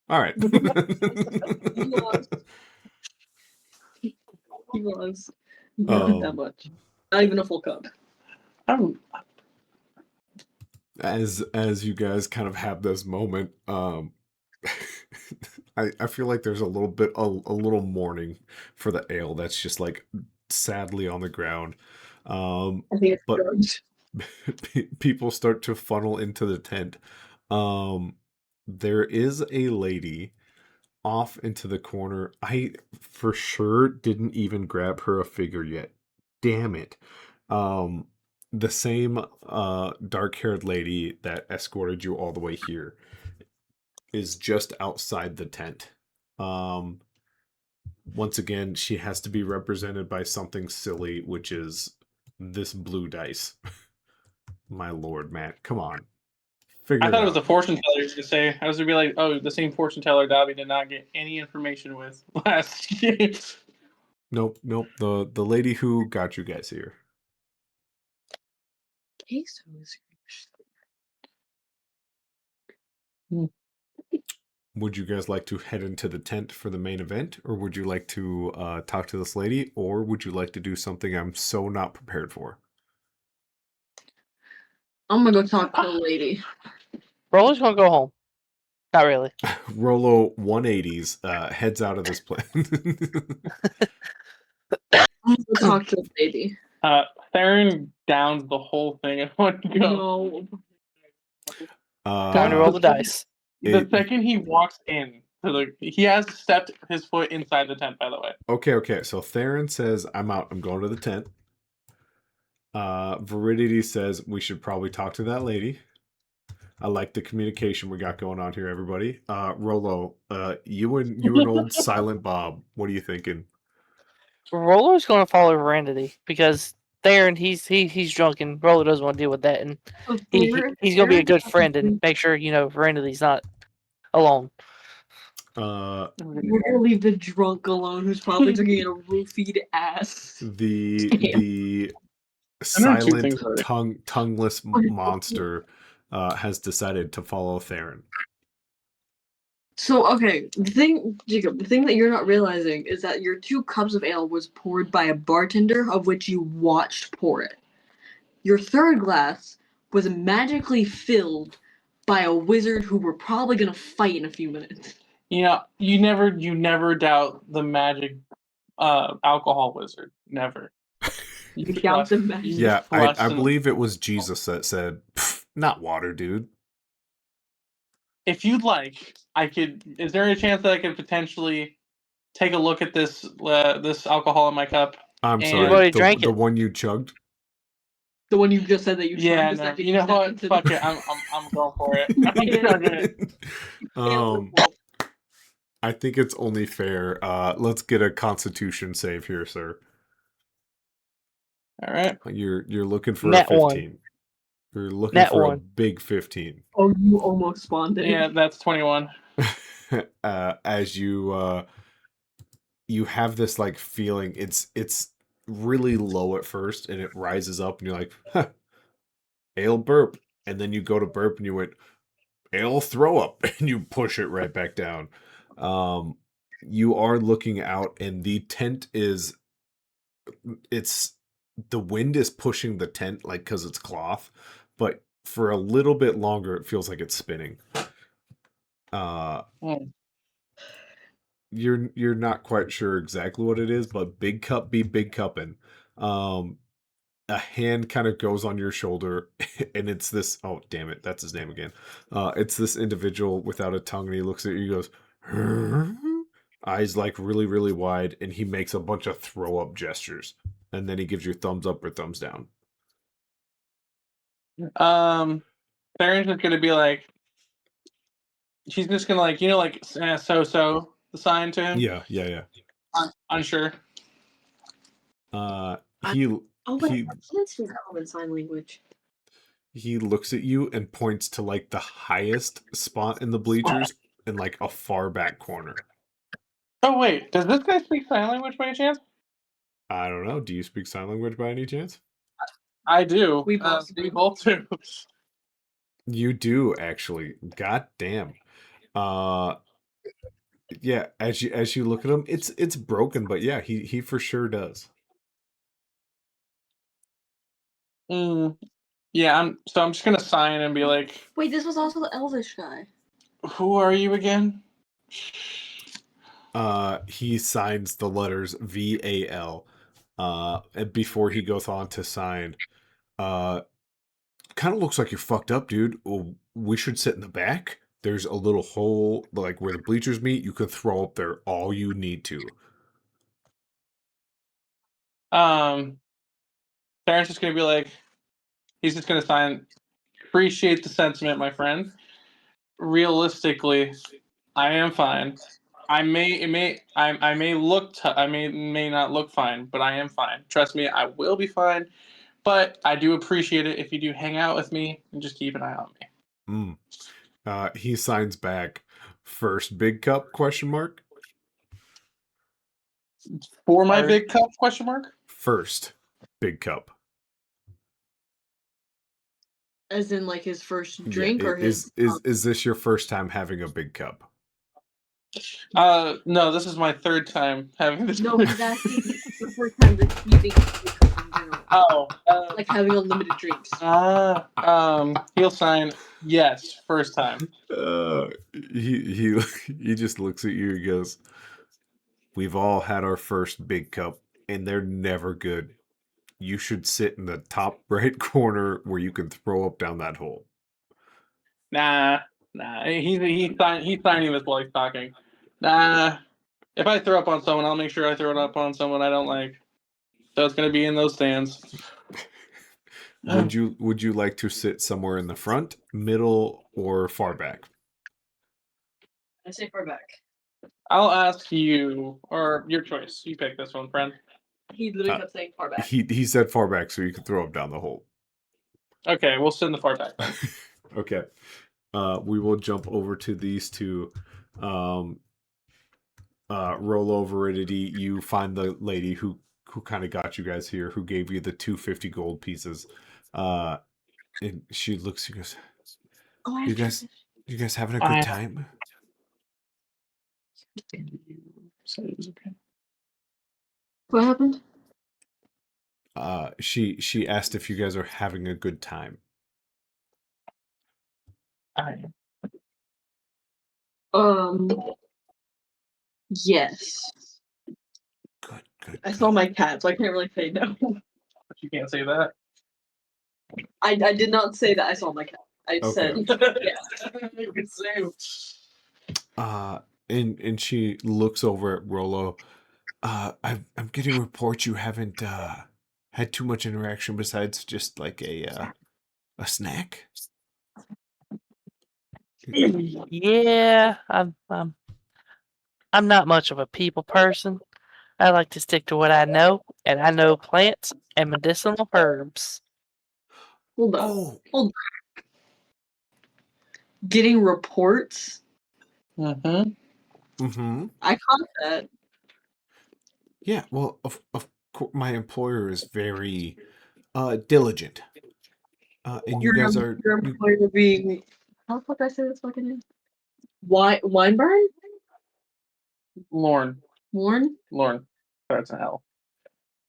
all right. He was. Not that much. Not even a full cup. I'm, As you guys kind of have this moment, I feel like there's a little mourning for the ale that's just like sadly on the ground. I think it's But drugs. people start to funnel into the tent. There is a lady off into the corner. I for sure didn't even grab her a figure yet. Damn it. The same dark-haired lady that escorted you all the way here is just outside the tent. Once again, she has to be represented by something silly, which is this blue dice. My lord, Matt, come on. Figure I thought it was out. a fortune teller to say. I was gonna be like, oh, the same fortune teller Dobby did not get any information with last year. Nope. The lady who got you guys here. Quesos. would you guys like to head into the tent for the main event, or would you like to talk to this lady, or would you like to do something I'm so not prepared for? I'm gonna go talk to the lady. Roller's gonna go home. Not really. Rolo 180s heads out of this place. I'm gonna go talk to the lady. Theron downs the whole thing in one go. No. Time to roll the dice. The second he walks in, he has stepped his foot inside the tent. By the way. Okay. So Theron says, "I'm out. I'm going to the tent." Veridity says we should probably talk to that lady. I like the communication we got going on here, everybody. Rolo, you and old Silent Bob, what are you thinking? Roller's gonna follow Verandity because Theron he's drunk and Roller doesn't want to deal with that, and he's gonna be a good friend and make sure Verandity's not alone. Uh, We're gonna leave the drunk alone, who's probably drinking a roofied ass. the silent tongueless monster has decided to follow Theron. So okay, Jacob, the thing that you're not realizing is that your 2 cups of ale was poured by a bartender, of which you watched pour it. Your 3rd glass was magically filled by a wizard who we're probably gonna fight in a few minutes. You never doubt the magic alcohol wizard. Never. You doubt the magic. Yeah, I believe it was Jesus that said, "Not water, dude." If you'd like, I could. Is there a chance that I could potentially take a look at this alcohol in my cup? I'm sorry, the one you chugged. The one you just said that you chugged. Yeah, no. You know what? Fuck it. I'm going for it. I'm chugging it. I think it's only fair. Let's get a Constitution save here, sir. All right. You're looking for a 15. You're looking for a big 15. Oh, you almost spawned it. Yeah, that's 21. As you have this like feeling, it's really low at first, and it rises up, and you're like, huh, ale burp, and then you go to burp, and you went ale throw up, and you push it right back down. You are looking out, and the tent is the wind is pushing the tent like because it's cloth, but for a little bit longer it feels like it's spinning. You're not quite sure exactly what it is, but big cup be big cupping. A hand kind of goes on your shoulder, and it's this, oh damn it, that's his name again. It's this individual without a tongue, and he looks at you, he goes, eyes like really, really wide, and he makes a bunch of throw up gestures, and then he gives you thumbs up or thumbs down. Theron's just gonna be like, she's just gonna like, so the sign to him. Yeah. Unsure. I can't speak common sign language. He looks at you and points to like the highest spot in the bleachers in like a far back corner. Oh wait, does this guy speak sign language by any chance? I don't know. Do you speak sign language by any chance? I do. We both do. You do actually. God damn. Yeah, as you look at him, it's broken, but yeah, he for sure does. Yeah, I'm just gonna sign and be like, wait, this was also the Elvish guy. Who are you again? He signs the letters VAL. And before he goes on to sign, kind of looks like you're fucked up, dude. Well, we should sit in the back. There's a little hole, like where the bleachers meet. You can throw up there all you need to. Theron's just gonna be like, he's just gonna sign. Appreciate the sentiment, my friend. Realistically, I am fine. I may not look fine, but I am fine. Trust me, I will be fine. But I do appreciate it if you do hang out with me and just keep an eye on me. He signs back. First big cup ? For my big cup ? First big cup. As in like his first drink, or is this your first time having a big cup? No, this is my third time having this. No, he's asking the first time receiving alcohol in general. Oh, Like having unlimited drinks. he'll sign yes, first time. He he just looks at you and goes, "We've all had our first big cup, and they're never good. You should sit in the top right corner where you can throw up down that hole." Nah. He's signing this while he's talking. Nah. If I throw up on someone, I'll make sure I throw it up on someone I don't like. So it's gonna be in those stands. Would you like to sit somewhere in the front, middle, or far back? I say far back. I'll ask you, or your choice. You pick this one, friend. He literally kept saying far back. He said far back so you can throw up down the hole. Okay, we'll sit in the far back then. Okay. We will jump over to these two. Roll over it. You find the lady who kind of got you guys here, who gave you the 250 gold pieces. And she looks. She goes, Oh, I "You have guys having a good time?" Said it was okay. What happened? She asked if you guys are having a good time. Yes. Good. I saw my cat, so I can't really say no. But you can't say that. I did not say that I saw my cat. I said yes. And she looks over at Rollo. I'm getting reports you haven't had too much interaction besides just like a snack. Yeah, I'm not much of a people person. I like to stick to what I know, and I know plants and medicinal herbs. Hold on. Oh, Hold on. Getting reports. mm-hmm. I caught that. Yeah. Well, of course, my employer is very diligent. And you guys are your employer being. How the fuck did I say this fucking name? Weinberg? Lorne. Lorne? That's a hell.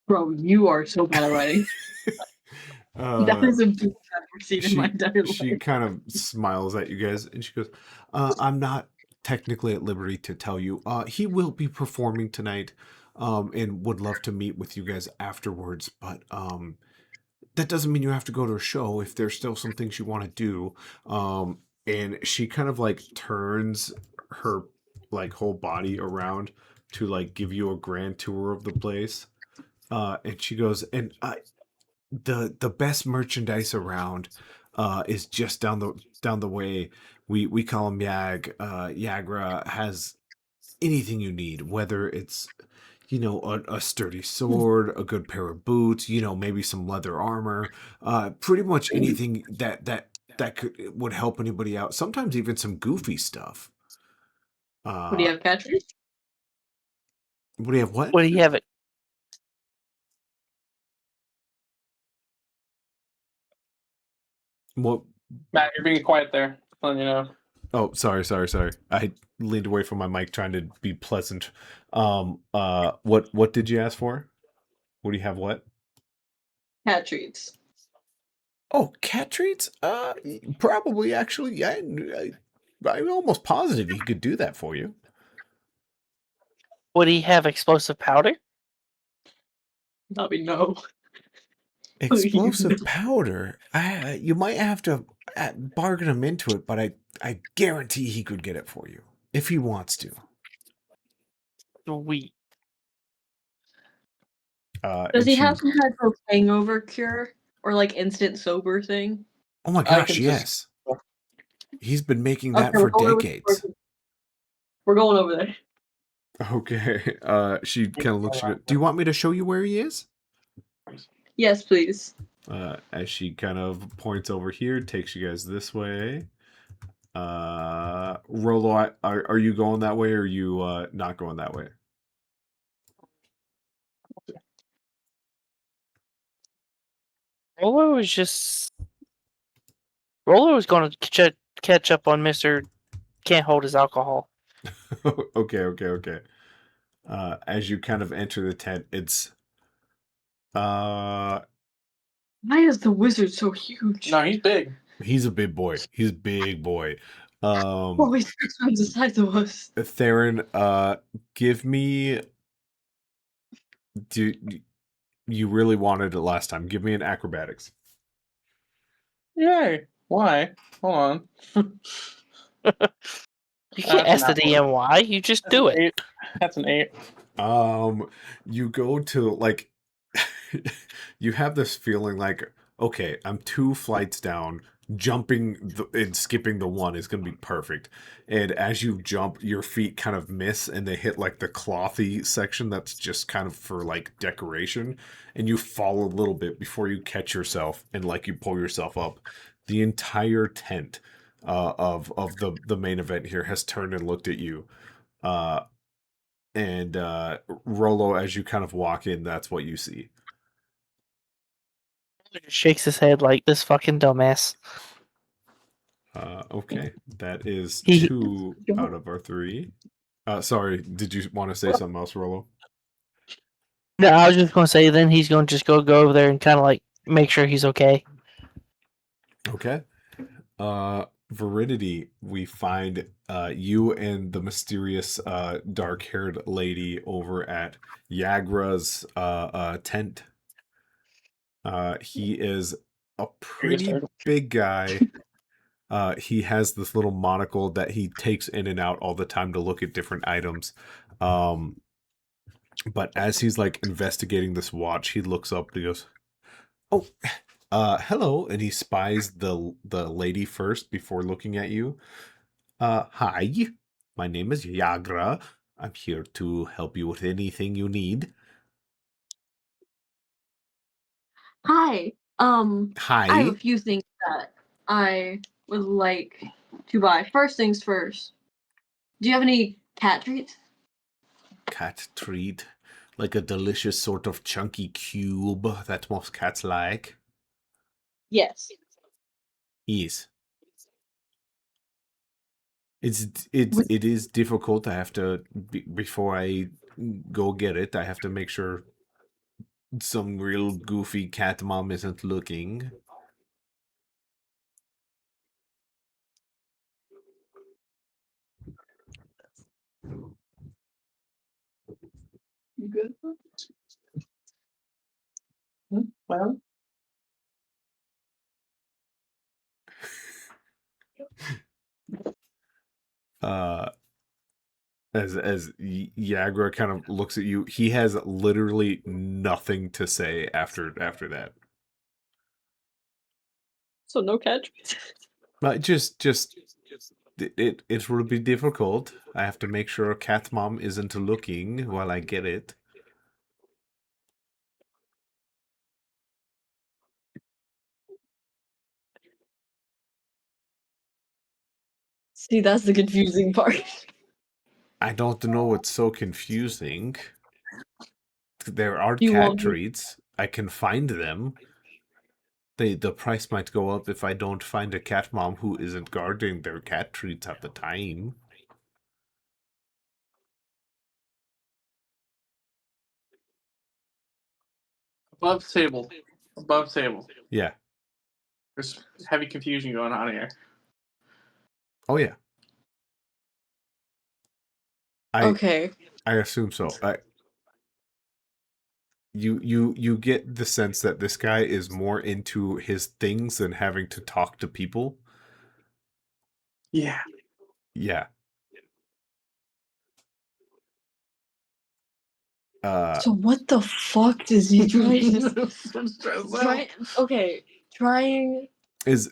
Bro, you are so bad at writing. That is a book I've ever seen in my entire life. She kind of smiles at you guys and she goes, "I'm not technically at liberty to tell you. He will be performing tonight, and would love to meet with you guys afterwards. But that doesn't mean you have to go to a show if there's still some things you want to do." And she kind of like turns her like whole body around to like give you a grand tour of the place. And she goes, "And the best merchandise around is just down the way. We call him Yag. Yagra has anything you need, whether it's a sturdy sword, a good pair of boots, maybe some leather armor, pretty much anything would help anybody out. Sometimes even some goofy stuff. What do you have, Patrick? What do you have? What? What do you have it? What? Matt, you're being quiet there. Letting you know. Oh, sorry. I leaned away from my mic trying to be pleasant. What did you ask for? What do you have? What? Cat treats. Oh, cat treats? Probably actually. Yeah, I'm almost positive he could do that for you. Would he have explosive powder? Bobby, no. Explosive powder. You might have to bargain him into it, but I guarantee he could get it for you if he wants to. Sweet. Does he have some type of hangover cure or like instant sober thing? Oh my gosh, yes. He's been making that for decades. We're going over there. Okay. She kind of looks at you. Do you want me to show you where he is? Yes, please. As she kind of points over here, takes you guys this way. Rolo, are you going that way or are you not going that way? Rolo was going to catch up on Mr. Can't hold his alcohol. Okay. As you kind of enter the tent, it's uh Why is the wizard so huge? No, he's big. he's a big boy. He's a big boy. Oh, he's 6 times the size of us. Theron, give me do you really wanted it last time. Give me an acrobatics. Yay. Why? Hold on. You can't ask the DM why. You just do it. 8. That's an 8. You go to like you have this feeling like, okay, I'm 2 flights down, jumping and skipping the one is going to be perfect. And as you jump, your feet kind of miss and they hit like the clothy section that's just kind of for like decoration, and you fall a little bit before you catch yourself and like you pull yourself up. The entire tent of the main event here has turned and looked at you. Uh and Rolo, as you kind of walk in, that's what you see. He just shakes his head like this fucking dumbass. Okay, that is He- 2 out of our 3. Sorry, did you want to say something else, Rolo? No, I was just gonna say then he's gonna just go over there and kind of like make sure he's okay. Okay. Veridity, we find you and the mysterious dark-haired lady over at Yagra's tent. He is a pretty big guy. He has this little monocle that he takes in and out all the time to look at different items. But as he's like investigating this watch, he looks up and he goes, "Oh, hello," and he spies the lady first before looking at you. Hi, my name is Yagra. I'm here to help you with anything you need. Hi. I have a Hi, few things that I would like to buy. First things first. Do you have any cat treats? cat treat, like a delicious sort of chunky cube that most cats like. Yes. Yes. It With is difficult. I have to before I go get it. I have to make sure some real goofy cat mom isn't looking. you good? Well, Uh, as Yagra kind of looks at you, he has literally nothing to say after that. So no cat treats. Just it will be difficult. I have to make sure cat mom isn't looking while I get it. See, that's the confusing part. I don't know what's so confusing. There are You cat want me? treats. I can find them. The price might go up if I don't find a cat mom who isn't guarding their cat treats at the time. above table. Above table. Yeah. There's heavy confusion going on here. Oh yeah. Okay. I assume so. You get the sense that this guy is more into his things than having to talk to people. Yeah. Yeah. So what the fuck does he try to Try. okay, trying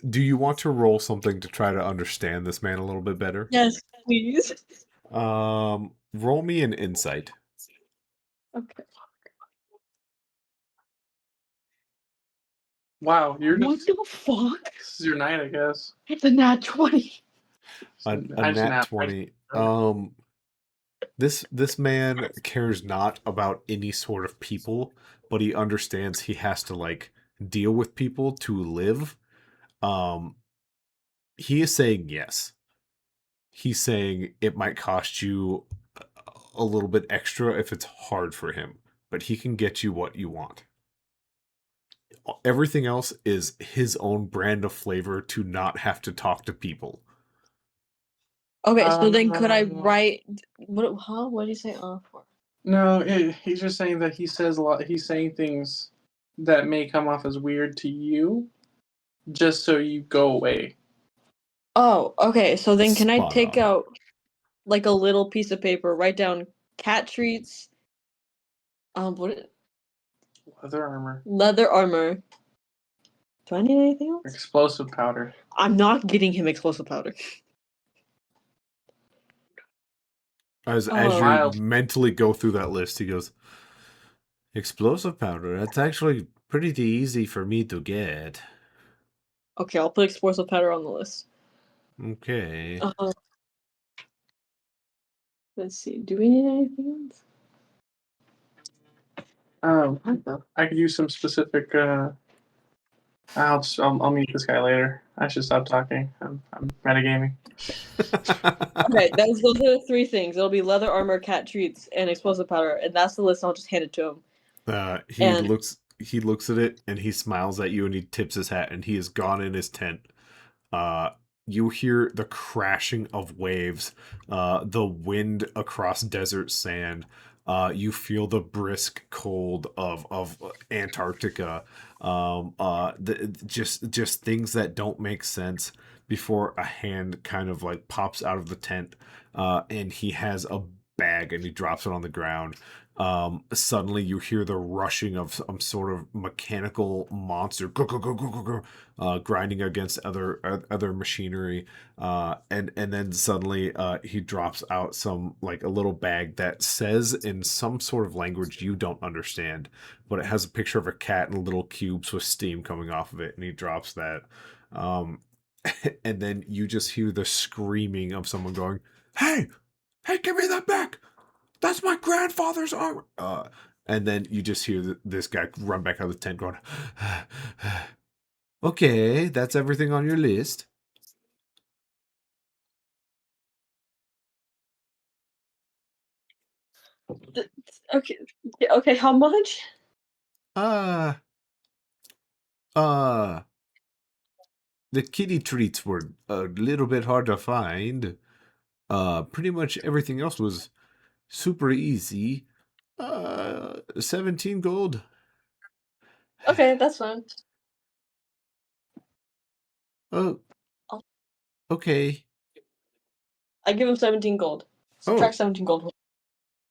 Do you want to roll something to try to understand this man a little bit better? yes, please. Roll me an insight. Okay. Wow, you're What just. the fuck? This is your night, I guess. It's a nat 20. A I just nat napped. 20. This man cares not about any sort of people, but he understands he has to like deal with people to live. He is saying yes. he's saying it might cost you a little bit extra if it's hard for him, but he can get you what you want. Everything else is his own brand of flavor to not have to talk to people. Okay, so then could I write what? Huh? What did you say? For? No, he's just saying that he says a lot. He's saying things that may come off as weird to you, just so you go away. Oh, okay. So then can I Spot take on. out like a little piece of paper, write down cat treats, Leather armor, leather armor. Do I need anything else? explosive powder. I'm not getting him explosive powder. As you Mild. mentally go through that list, he goes, explosive powder, that's actually pretty easy for me to get. Okay, I'll put explosive powder on the list. Okay. Let's see. Do we need anything else? I could use some specific. I'll meet this guy later. I should stop talking. I'm metagaming. Okay, those are the three things. It'll be leather armor, cat treats, and explosive powder, and that's the list. I'll just hand it to him. He looks at it and he smiles at you and he tips his hat and he is gone in his tent. You hear the crashing of waves, the wind across desert sand. You feel the brisk cold of Antarctica. Just things that don't make sense before a hand kind of like pops out of the tent, and he has a bag and he drops it on the ground. Suddenly you hear the rushing of some sort of mechanical monster grinding against other machinery, and then suddenly he drops out some like a little bag that says in some sort of language you don't understand, but it has a picture of a cat and little cubes with steam coming off of it, and he drops that. And then you just hear the screaming of someone going, hey, give me that back, that's my grandfather's armor. And then you just hear this guy run back out of the tent going, okay, that's everything on your list. Okay, okay. How much? Uh, the kitty treats were a little bit hard to find. Pretty much everything else was super easy. 17 gold. Okay, that's fine. Oh, okay. I give him 17 gold. Subtract 17 gold.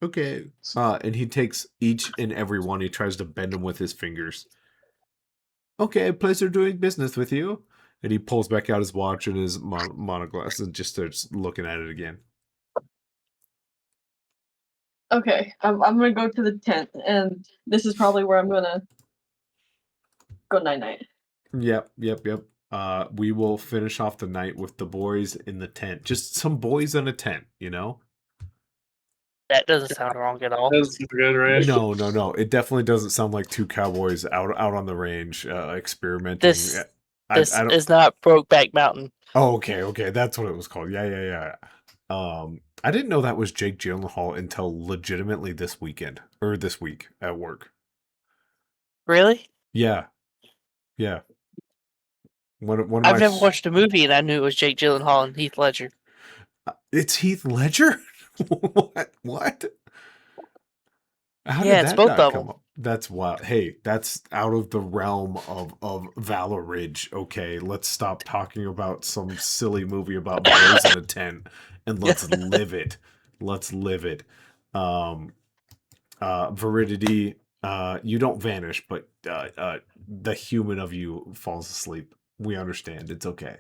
Okay. And he takes each and every one. He tries to bend them with his fingers. Okay, pleasure doing business with you. And he pulls back out his watch and his monoglass and just starts looking at it again. Okay, I'm gonna go to the tent, and this is probably where I'm gonna go night-night. Yep. We will finish off the night with the boys in the tent. Just some boys in a tent, you know? That doesn't sound wrong at all. That's good, right? No. It definitely doesn't sound like two cowboys out on the range experimenting. This I don't... is not Brokeback Mountain. Oh, okay. That's what it was called. Yeah. I didn't know that was Jake Gyllenhaal until legitimately this weekend or this week at work. Really? Yeah. One of I've my never watched a movie and I knew it was Jake Gyllenhaal and Heath Ledger. It's Heath Ledger? What? How Yeah, did it's that both not of come them. up? That's wild. Hey, that's out of the realm of Valor Ridge. Okay, let's stop talking about some silly movie about boys in a tent and let's live it. Let's live it. Veridity, you don't vanish, but the human of you falls asleep. We understand. It's okay.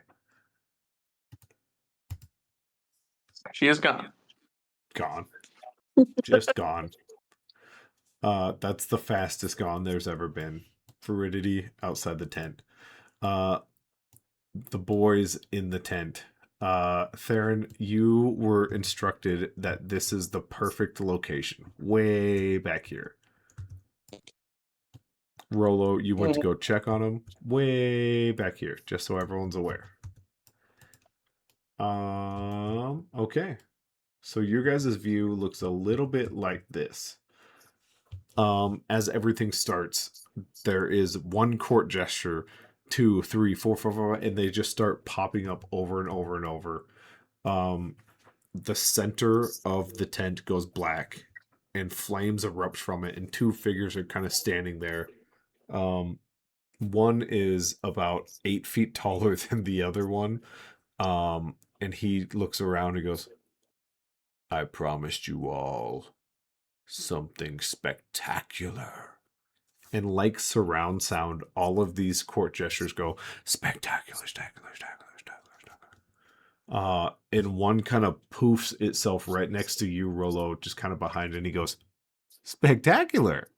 She is gone. Gone. Just gone. That's the fastest gone there's ever been. Veridity outside the tent. The boys in the tent. Theron, you were instructed that this is the perfect location. Way back here. Rolo, you went to go check on him. Way back here, just so everyone's aware. Okay. So your guys' view looks a little bit like this. As everything starts, there is one court gesture, 2, 3, 4, 5, 5, and they just start popping up over and over and over. The center of the tent goes black, and flames erupt from it, and two figures are kind of standing there. One is about 8 feet taller than the other one, and he looks around and goes, "I promised you all something spectacular." And like surround sound, all of these court gestures go spectacular, spectacular, spectacular, spectacular. And one kind of poofs itself right next to you, Rolo, just kind of behind, and he goes, "Spectacular."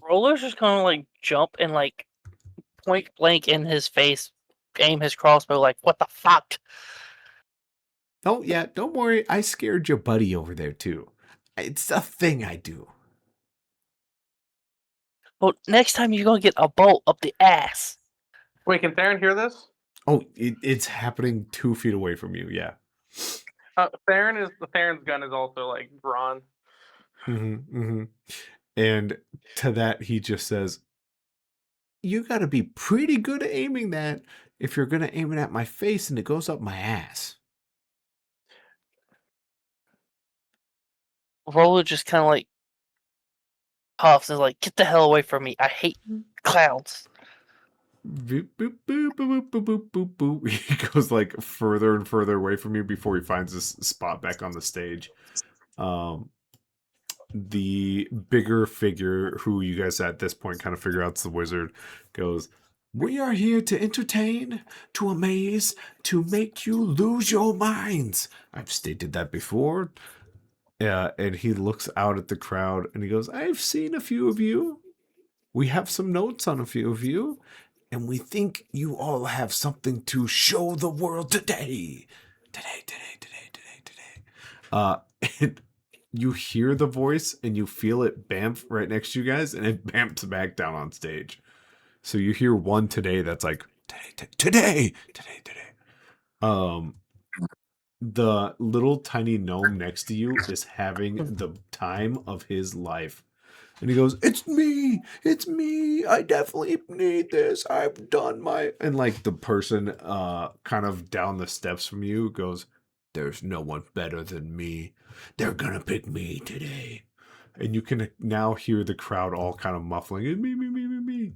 Roller's just gonna like jump and like point blank in his face, aim his crossbow like, what the fuck? Oh yeah, don't worry, I scared your buddy over there too. It's a thing I do. Well, next time you're gonna get a bolt up the ass. Wait, can Theron hear this? Oh, it's happening 2 feet away from you. Yeah. Theron's gun is also like drawn. And to that, he just says, "You got to be pretty good at aiming that if you're going to aim it at my face and it goes up my ass." Roller just kind of like puffs and is like, get the hell away from me. I hate clowns. Boop, boop, boop, boop, boop, boop, boop, boop. He goes like further and further away from you before he finds his spot back on the stage. The bigger figure, who you guys at this point kind of figure out's the wizard, goes, "We are here to entertain, to amaze, to make you lose your minds. I've stated that before." And he looks out at the crowd and he goes, "I've seen a few of you. We have some notes on a few of you, and we think you all have something to show the world today. Today. And you hear the voice and you feel it bamf right next to you guys, and it bamps back down on stage. So you hear one today that's like, today. The little tiny gnome next to you is having the time of his life. And he goes, it's me. I definitely need this. I've done my..." And like the person kind of down the steps from you goes, "There's no one better than me. They're gonna pick me today." And you can now hear the crowd all kind of muffling, me.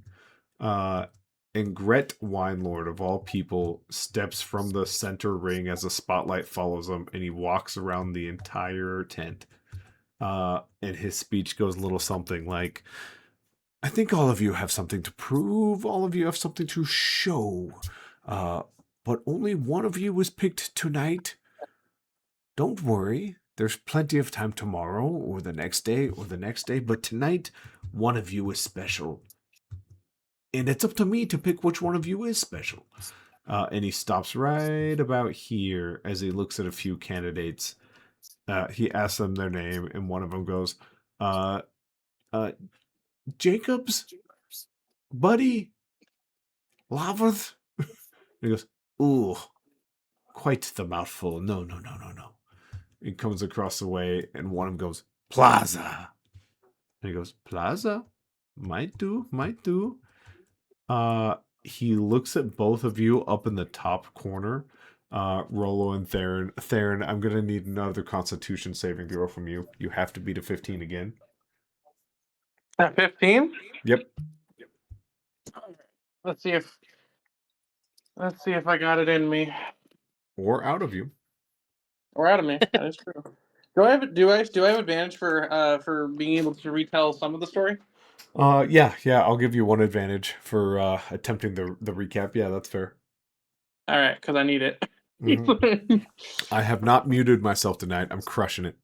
And Gret Winelord, of all people, steps from the center ring as a spotlight follows him, and he walks around the entire tent. And his speech goes a little something like, "I think all of you have something to prove. All of you have something to show. But only one of you was picked tonight. Don't worry. There's plenty of time tomorrow or the next day or the next day. But tonight, one of you is special. And it's up to me to pick which one of you is special." And he stops right about here as he looks at a few candidates. He asks them their name, and one of them goes, "Jacobs? Buddy? Lavath?" He goes, "Ooh, quite the mouthful. No. He comes across the way, and one of them goes, "Plaza." And he goes, "Plaza? Might do. He looks at both of you up in the top corner, Rolo and Theron. Theron, I'm going to need another Constitution saving throw from you. You have to beat a 15 again. At 15? Yep. Let's see if I got it in me Or out of you. or out of me. That is true. Do I have advantage for being able to retell some of the story? Yeah. I'll give you one advantage for attempting the recap. Yeah, that's fair. All right, because I need it. Mhm. I have not muted myself tonight. I'm crushing it.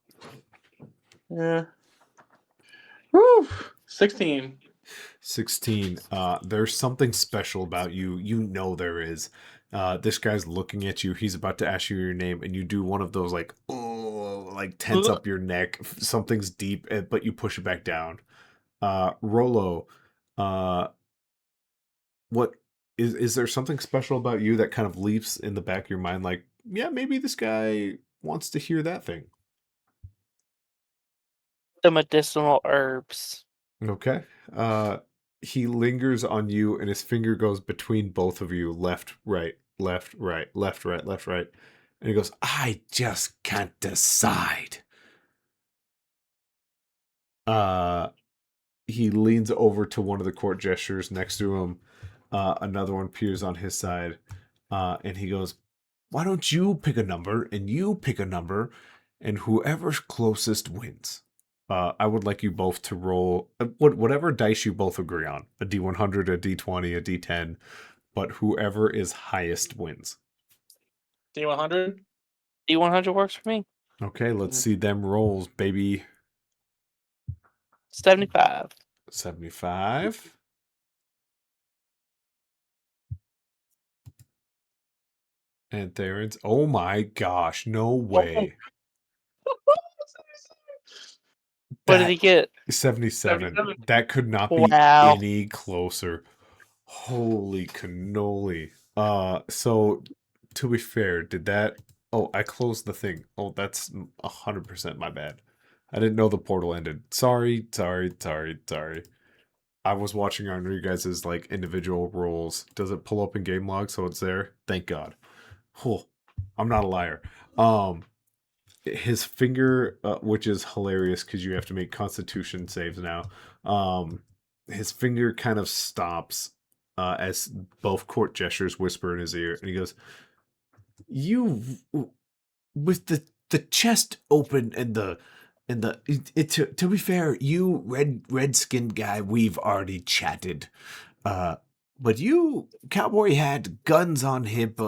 Yeah. Woo! 16. 16. There's something special about you. You know there is. This guy's looking at you. He's about to ask you your name, and you do one of those like, oh, like tense up your neck. Something's deep, but you push it back down. Rolo, what is there something special about you that kind of leaps in the back of your mind, like, yeah, maybe this guy wants to hear that thing? The medicinal herbs. Okay. He lingers on you, and his finger goes between both of you, left, right, left, right, left, right, left, right, and he goes, "I just can't decide." Uh, he leans over to one of the court gestures next to him. Another one appears on his side, and he goes, "Why don't you pick a number, and you pick a number, and whoever's closest wins." I would like you both to roll whatever dice you both agree on, a D100, a D20, a D10, but whoever is highest wins. D100. D100 works for me. Okay, let's see them rolls, baby. 75. 75. And Theron's, oh my gosh, no way. What did he get? 77. 77. That could not be Wow. any closer. Holy cannoli. So to be fair, did that... Oh, I closed the thing. Oh, that's 100% my bad. I didn't know the portal ended. Sorry. I was watching on you guys' like individual rolls. Does it pull up in game log so it's there? Thank God. Oh, I'm not a liar. His finger, which is hilarious because you have to make Constitution saves now. His finger kind of stops as both court gestures whisper in his ear, and he goes, "You, with the chest open and to be fair, you red skinned guy, we've already chatted. But you, cowboy hat, guns on hip,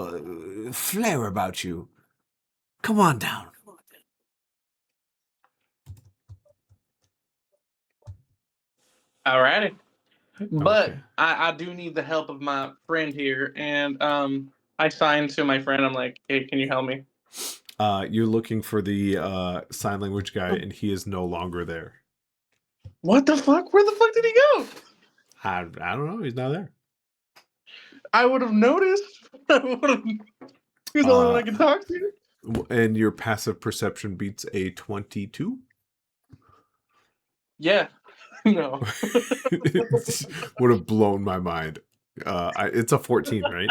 flair about you. Come on down." Alrighty. But Okay. I do need the help of my friend here, and I signed to my friend. I'm like, hey, can you help me? You're looking for the sign language guy, and he is no longer there. What the fuck? Where the fuck did he go? I don't know. He's not there. I would have noticed. He's the only one I can talk to. And your passive perception beats a 22? Yeah. No. Would have blown my mind. It's a 14, right?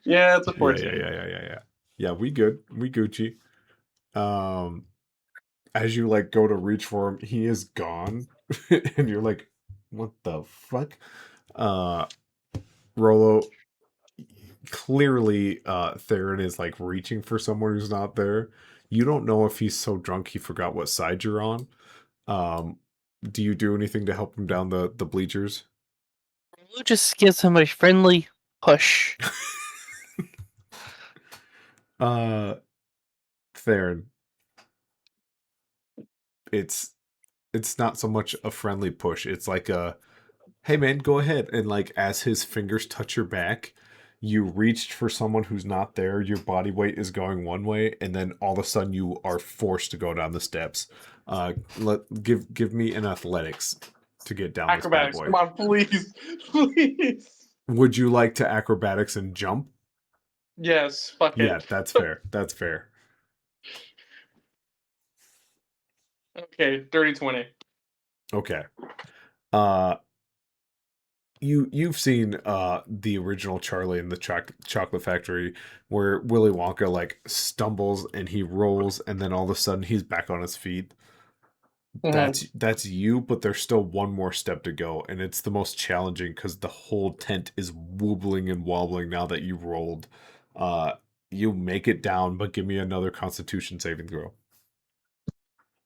Yeah, it's a Yeah, 14. yeah. Yeah, we good. We Gucci. As you like go to reach for him, he is gone. And you're like, what the fuck? Rolo, clearly Theron is like reaching for someone who's not there. You don't know if he's so drunk he forgot what side you're on. Do you do anything to help him down the bleachers? Just gives him a friendly push. Theron, it's not so much a friendly push. It's like a, hey man, go ahead. And like as his fingers touch your back, you reached for someone who's not there. Your body weight is going one way, and then all of a sudden you are forced to go down the steps. Give me an athletics to get down Acrobatics. this bad Come boy. on, please. Please. Would you like to acrobatics and jump? Yes. Fuck Yeah, it. that's fair. That's fair. Okay, dirty 20. Okay. You've seen the original Charlie in the Chocolate Factory where Willy Wonka like stumbles and he rolls and then all of a sudden he's back on his feet. That's you, but there's still one more step to go, and it's the most challenging because the whole tent is wobbling and wobbling now that you rolled. You make it down, but give me another Constitution saving throw.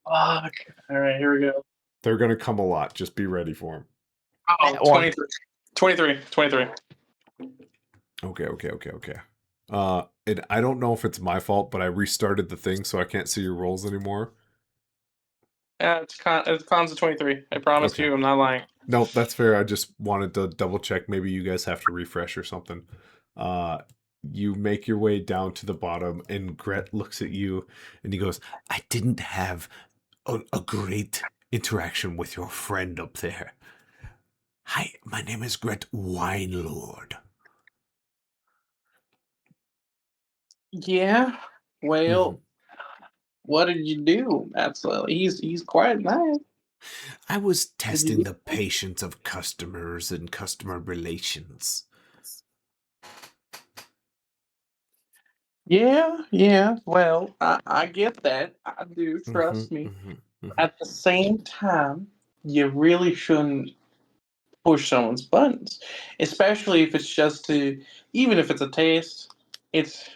Fuck. All right, here we go. They're gonna come a lot. Just be ready for them. Oh, That one. 23. Okay. And I don't know if it's my fault, but I restarted the thing, so I can't see your rolls anymore. Yeah, it's cons of 23. I promise Okay. you, I'm not lying. Nope, that's fair. I just wanted to double check. Maybe you guys have to refresh or something. You make your way down to the bottom, and Gret looks at you, and he goes, "I didn't have a great interaction with your friend up there. Hi, my name is Gret Winelord." Yeah. Well, what did you do? Absolutely. He's quite nice. I was Did testing you? the patience of customers and customer relations. Yeah. Well, I get that. I do. Trust me. Mm-hmm. At the same time, you really shouldn't push someone's buttons, especially if it's just to, even if it's a taste, it's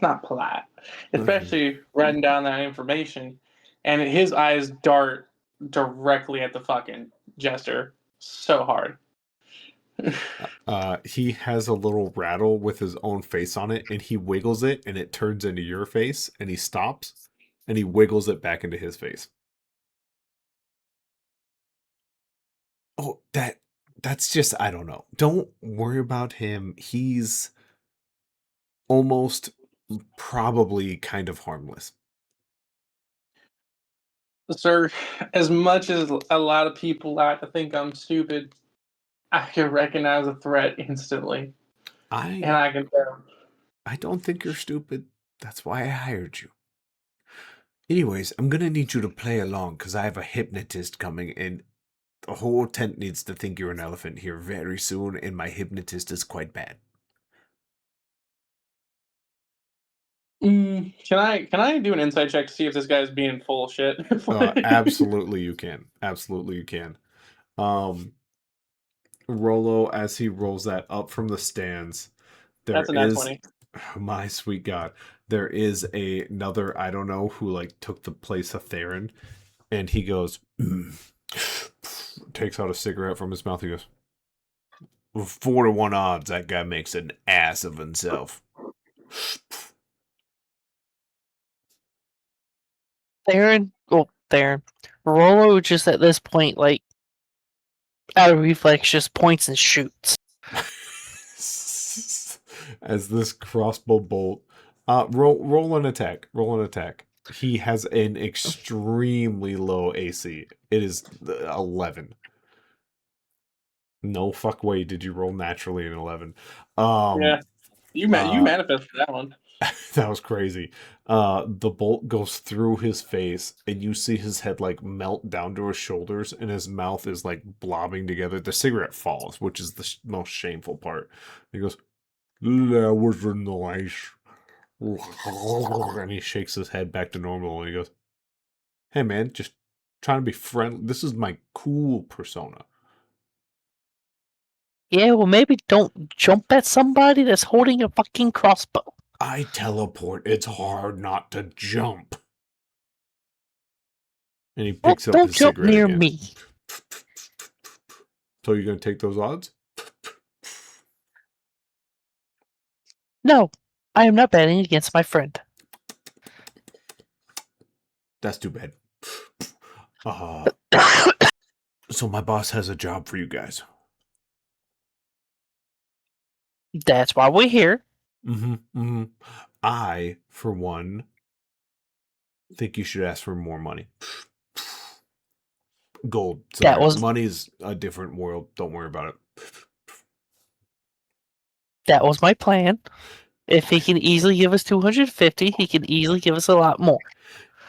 not polite, Mm-hmm. especially writing down that information, and his eyes dart directly at the fucking jester so hard. He has a little rattle with his own face on it, and he wiggles it, and it turns into your face, and he stops, and he wiggles it back into his face. Oh, that's just, I don't know. Don't worry about him. He's almost probably kind of harmless. Sir, as much as a lot of people like to think I'm stupid, I can recognize a threat instantly, and I I can tell. I don't think you're stupid. That's why I hired you. Anyways, I'm gonna need you to play along because I have a hypnotist coming, and the whole tent needs to think you're an elephant here very soon, and my hypnotist is quite bad. Can I do an insight check to see if this guy's being full of shit? Absolutely you can. Absolutely you can. Um, Rolo, as he rolls that up from the stands, there That's a nat is 20. my sweet God. There is another, I don't know, who like took the place of Theron, and he goes, takes out a cigarette from his mouth. He goes, 4 to 1 odds that guy makes an ass of himself. Theron. Rolo just at this point, like, out of reflex, just points and shoots. As this crossbow bolt, roll an attack. Roll an attack. He has an extremely low AC. It is 11. No fuck way did you roll naturally an 11. Yeah, you Uh, manifested that one. that was crazy. The bolt goes through his face, and you see his head like melt down to his shoulders, and his mouth is like blobbing together. The cigarette falls, which is the most shameful part. He goes, "That was nice," and he shakes his head back to normal, and he goes, "Hey man, just trying to be friendly. This is my cool persona." Yeah, well, maybe don't jump at somebody that's holding a fucking crossbow. I teleport. It's hard not to jump. And he picks up Don't his jump cigarette near again. me. So you're gonna take those odds? No, I am not betting against my friend. That's too bad. So my boss has a job for you guys. That's why we're here. I, for one, think you should ask for more money. Gold. That Sorry. was Money's a different world. Don't worry about my plan. If he can easily give us 250, he can easily give us a lot more.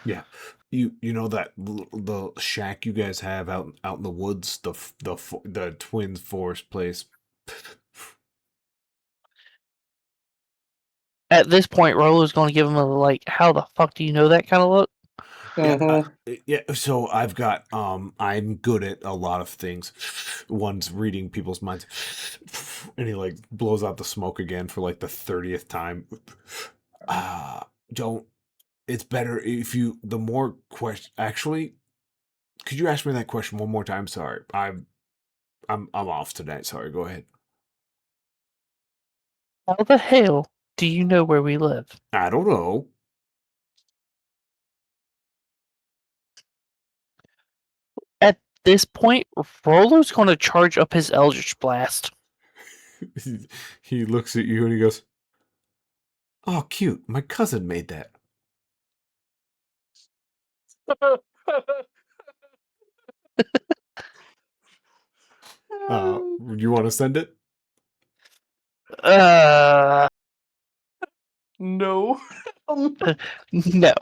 it. Yeah. You know that the shack you guys have out in the woods, the twins forest place. At this point, Rolo's going to give him a, like, how the fuck do you know that kind of look? Yeah, so I've got I'm good at a lot of things. One's reading people's minds. And he like blows out the smoke again for like the 30th time. Don't it's better if you the more question actually could you ask me that question one more time? Sorry. I'm off tonight. Sorry, go ahead. How the hell do you know where we live? I don't know. At this point, Rolo's going to charge up his Eldritch Blast. He looks at you and he goes, "Oh, cute. My cousin made that." You want to send it? Uh, No. No.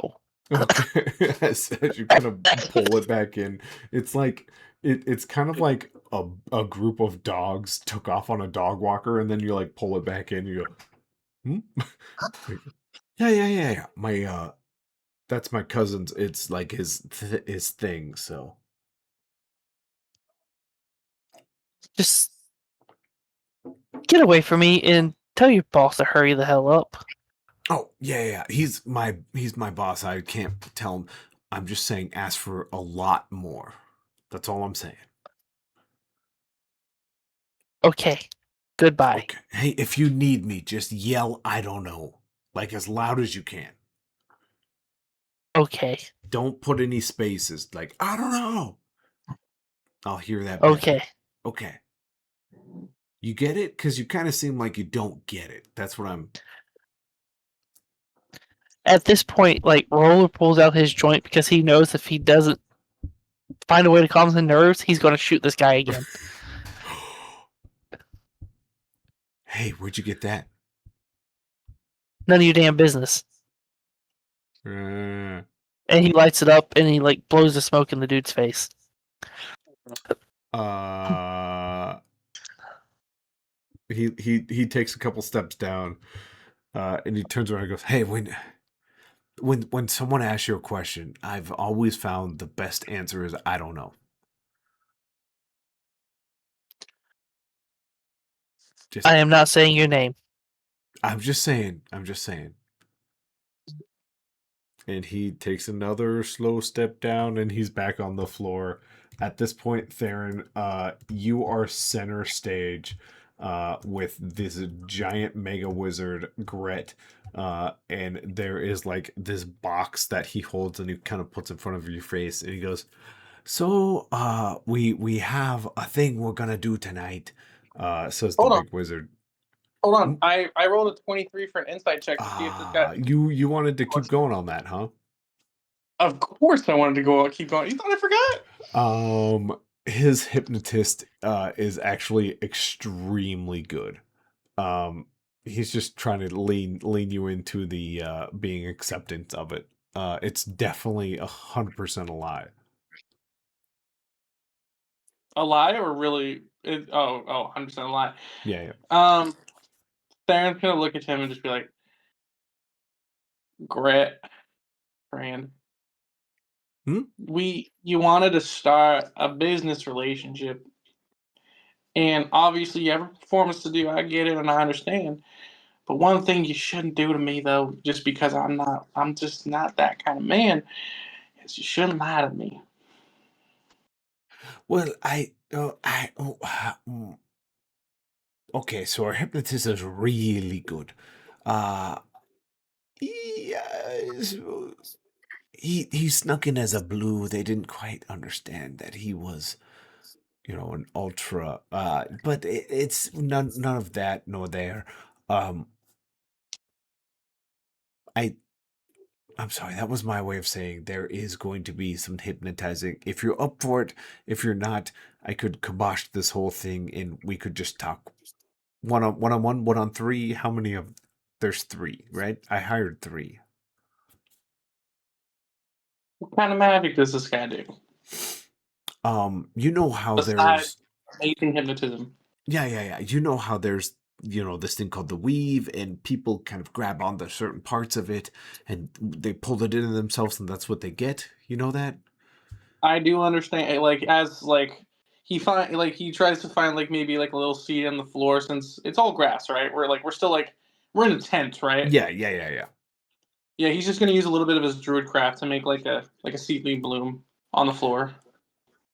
Okay. As you kind of pull it back in, it's like it's kind of like a group of dogs took off on a dog walker, and then you like pull it back in. You go, hmm? Like, yeah. My that's my cousin's. It's like his thing. So Just get away from me and tell your boss to hurry the hell up. oh yeah. He's my boss. I can't tell him. I'm just saying, ask for a lot more. That's all I'm saying. Okay. Goodbye. Okay. Hey, if you need me, just yell, I don't know. Like as loud as you can. Okay. Don't put any spaces. Like, I don't know. I'll hear that better. Okay. Okay. You get it? Because you kind of seem like you don't get it. That's what I'm. At this point, like, Roller pulls out his joint because he knows if he doesn't find a way to calm his nerves, he's going to shoot this guy again. Hey, where'd you get that? None of your damn business. Uh, And he lights it up and he, like, blows the smoke in the dude's face. he takes a couple steps down, and he turns around and goes, "Hey, when someone asks you a question, I've always found the best answer is I don't know. Just I am not saying your name. I'm just saying. And he takes another slow step down, and he's back on the floor. At this point, Theron, you are center stage, with this giant mega wizard, Gret, and there is like this box that he holds and he kind of puts in front of your face, and he goes, "So, we have a thing we're gonna do tonight," says the Hold on. big wizard. Hold on. I rolled a 23 for an insight check to see if this guy. You wanted to keep going on that, huh? Of course, I wanted to keep going. You thought I forgot? His hypnotist is actually extremely good. He's just trying to lean you into the being acceptance of it. It's definitely 100% a lie. A lie or really? 100% a lie. Yeah. Theron's gonna look at him and just be like, "Gret, friend, Hmm? you wanted to start a business relationship, and obviously you have a performance to do. I get it and I understand. But one thing you shouldn't do to me though, just because I'm just not that kind of man, is you shouldn't lie to me." Well, okay, so our hypnotist is really good. Uh, he snuck in as a blue. They didn't quite understand that he was, an ultra. But it's none of that nor there. Um, I I'm sorry, that was my way of saying there is going to be some hypnotizing. If you're up for it, if you're not, I could kibosh this whole thing and we could just talk one on 1 on 3. How many of there's 3, right? I hired 3. What kind of magic does this guy do You know how besides there's amazing hypnotism? yeah. You know how there's this thing called the weave, and people kind of grab onto certain parts of it and they pull it into themselves, and that's what they get. You know that? I do understand. Like as like he tries to find like maybe like a little seed on the floor since it's all grass, right? We're still like we're in a tent, right? Yeah. Yeah, he's just gonna use a little bit of his druid craft to make like a seedling bloom on the floor.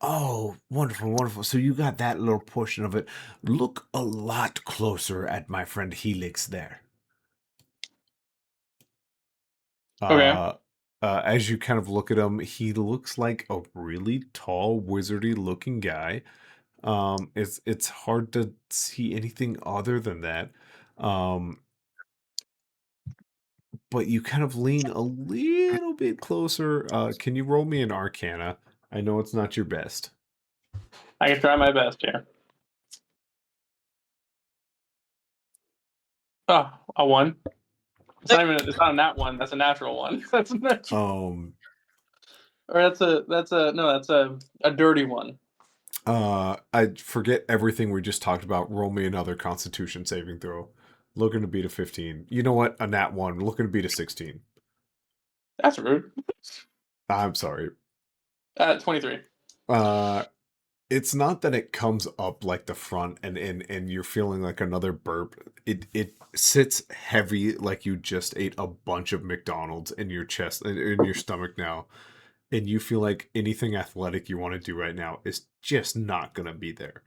Oh, wonderful, wonderful. So you got that little portion of it. Look a lot closer at my friend Helix there. Okay. Uh, as you kind of look at him, he looks like a really tall, wizardy looking guy. It's hard to see anything other than that. Um, but you kind of lean a little bit closer. Can you roll me an Arcana? I know it's not your best. I can try my best here. Oh, a 1. It's not even. It's not a nat one. That's a natural one. That's a natural. Or that's a dirty one. I forget everything we just talked about. Roll me another Constitution saving throw. Looking to beat a 15. You know what? A nat 1. Looking to beat a 16. That's rude. I'm sorry. 23. It's not that it comes up like the front and you're feeling like another burp. It sits heavy like you just ate a bunch of McDonald's in your chest, in your stomach now. And you feel like anything athletic you want to do right now is just not gonna be there.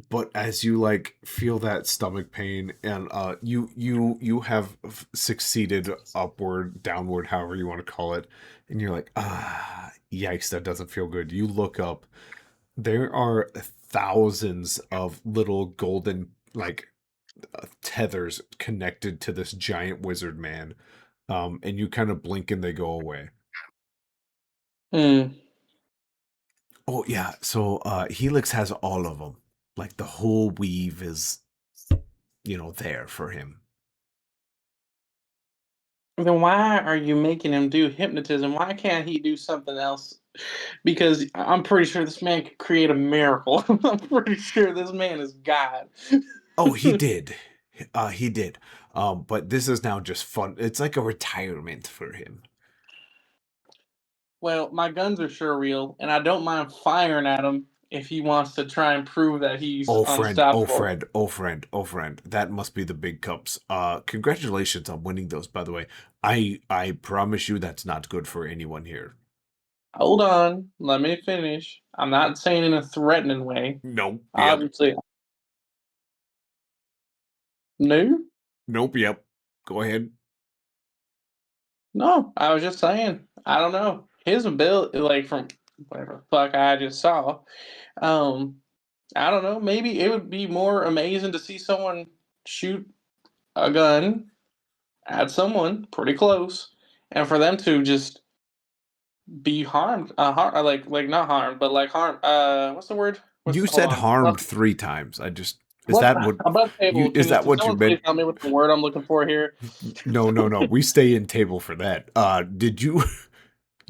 But as you like feel that stomach pain and you have succeeded upward, downward, however you want to call it, and you're like, yikes, that doesn't feel good. You look up, there are thousands of little golden like tethers connected to this giant wizard man. And you kind of blink and they go away. Oh yeah, so Helix has all of them. Like the whole weave is, there for him. Then why are you making him do hypnotism? Why can't he do something else? Because I'm pretty sure this man could create a miracle. I'm pretty sure this man is God. Oh, he did. He did. But this is now just fun. It's like a retirement for him. Well, my guns are sure real, and I don't mind firing at him if he wants to try and prove that he's unstoppable. Oh friend. That must be the big cups. Congratulations on winning those, by the way. I promise you that's not good for anyone here. Hold on, let me finish. I'm not saying in a threatening way. Nope. Yep. Obviously. No? Nope, yep. Go ahead. No, I was just saying. I don't know. His ability, like from whatever the fuck I just saw, I don't know. Maybe it would be more amazing to see someone shoot a gun at someone pretty close, and for them to just be harmed. Like not harmed, but like harm. What's the word? You Hold said on. harmed 3 times. Is What that what above table? is that Can what you someone please meant? tell me what the word I'm looking for here? No. We stay in table for that. Did you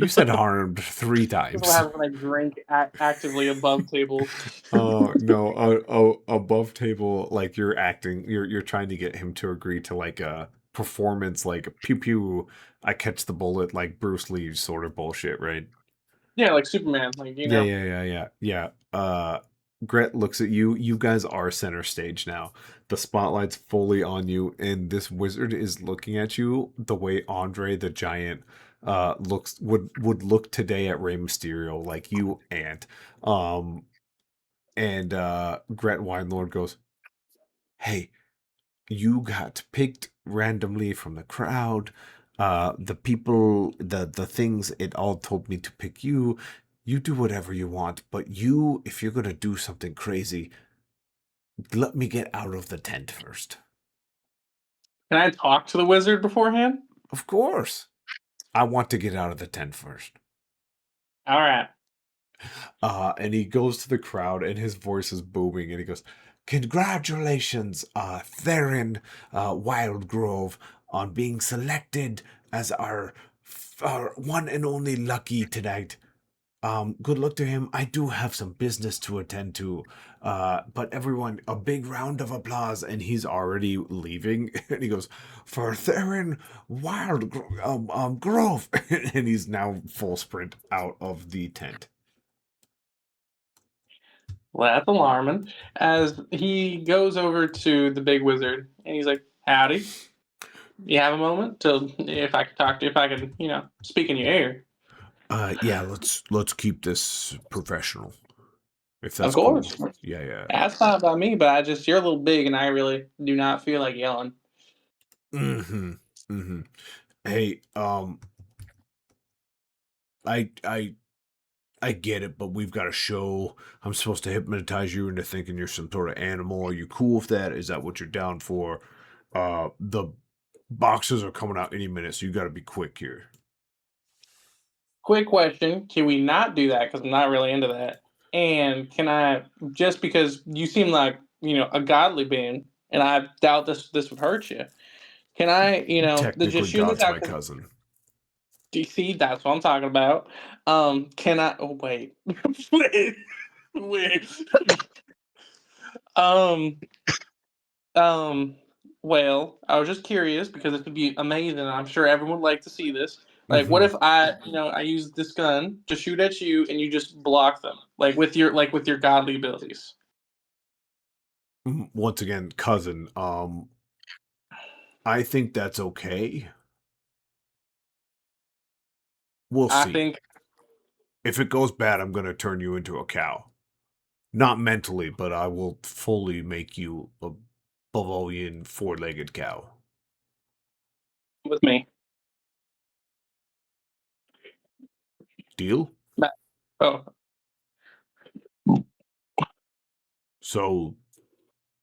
you said harmed 3 This is what times. happens when I drink actively above table. Oh no, above table, like you're acting, you're trying to get him to agree to like a performance, like pew pew, I catch the bullet, like Bruce Lee sort of bullshit, right? Yeah, like Superman. Like Yeah. Gret looks at you. You guys are center stage now. The spotlight's fully on you, and this wizard is looking at you the way Andre the Giant would look today at Rey Mysterio, like you and Gret Winelord goes, "Hey, you got picked randomly from the crowd. The people, the things, it all told me to pick you. You do whatever you want, but if you're gonna do something crazy, let me get out of the tent first." Can I talk to the wizard beforehand? Of course. I want to get out of the tent first. All right. And he goes to the crowd and his voice is booming and he goes, "Congratulations, Theron Wildgrove, on being selected as our one and only lucky tonight. Good luck to him. I do have some business to attend to. But everyone, a big round of applause." And he's already leaving. And he goes, "For Theron Grove." And he's now full sprint out of the tent. Well, that's alarming. As he goes over to the big wizard and he's like, "Howdy. You have a moment to if I could talk to if I could, speak in your ear." Yeah, let's keep this professional. If Of that's cool. course. Yeah. That's not about me, but you're a little big and I really do not feel like yelling. Mm-hmm. Hey, I get it, but we've got a show. I'm supposed to hypnotize you into thinking you're some sort of animal. Are you cool with that? Is that what you're down for? The boxes are coming out any minute, so you got to be quick here. Quick question: can we not do that? Because I'm not really into that. And can I, just because you seem like a godly being, and I doubt this would hurt you. Can I, Technically, just shooting this God's out? my cousin. Do you see? That's what I'm talking about. Can I? Oh wait, wait, wait. um, Well, I was just curious because it would be amazing. And I'm sure everyone would like to see this. Like, what if I use this gun to shoot at you and you just block them, with your godly abilities? Once again, cousin. I think that's okay. We'll I see. think If it goes bad, I'm gonna turn you into a cow. Not mentally, but I will fully make you a Bavarian four-legged cow. with me. Deal? Oh, So,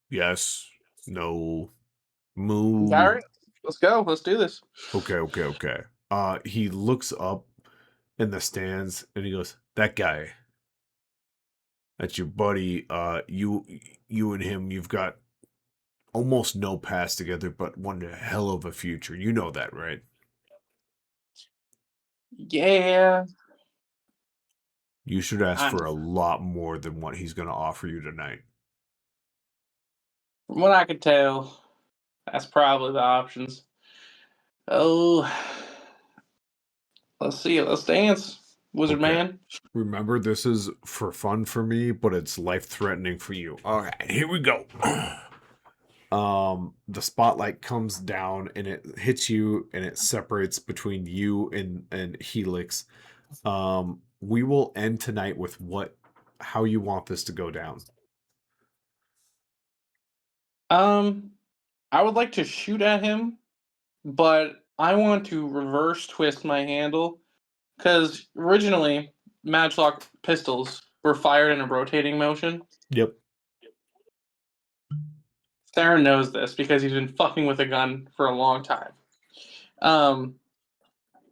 yes, no, all moo. right. Let's go. Let's do this. Okay. He looks up in the stands and he goes, "That guy, that's your buddy. You and him, you've got almost no past together, but one hell of a future. You know that, right?" Yeah. You should ask I'm, for a lot more than what he's going to offer you tonight. from what I can tell, that's probably the options. Oh, let's see it. Let's dance, Wizard Okay. Man. Remember, this is for fun for me, but it's life-threatening for you. All right, here we go. The spotlight comes down and it hits you and it separates between you and Helix. We will end tonight with how you want this to go down. I would like to shoot at him, but I want to reverse twist my handle because originally Matchlock pistols were fired in a rotating motion. Yep. Theron knows this because he's been fucking with a gun for a long time.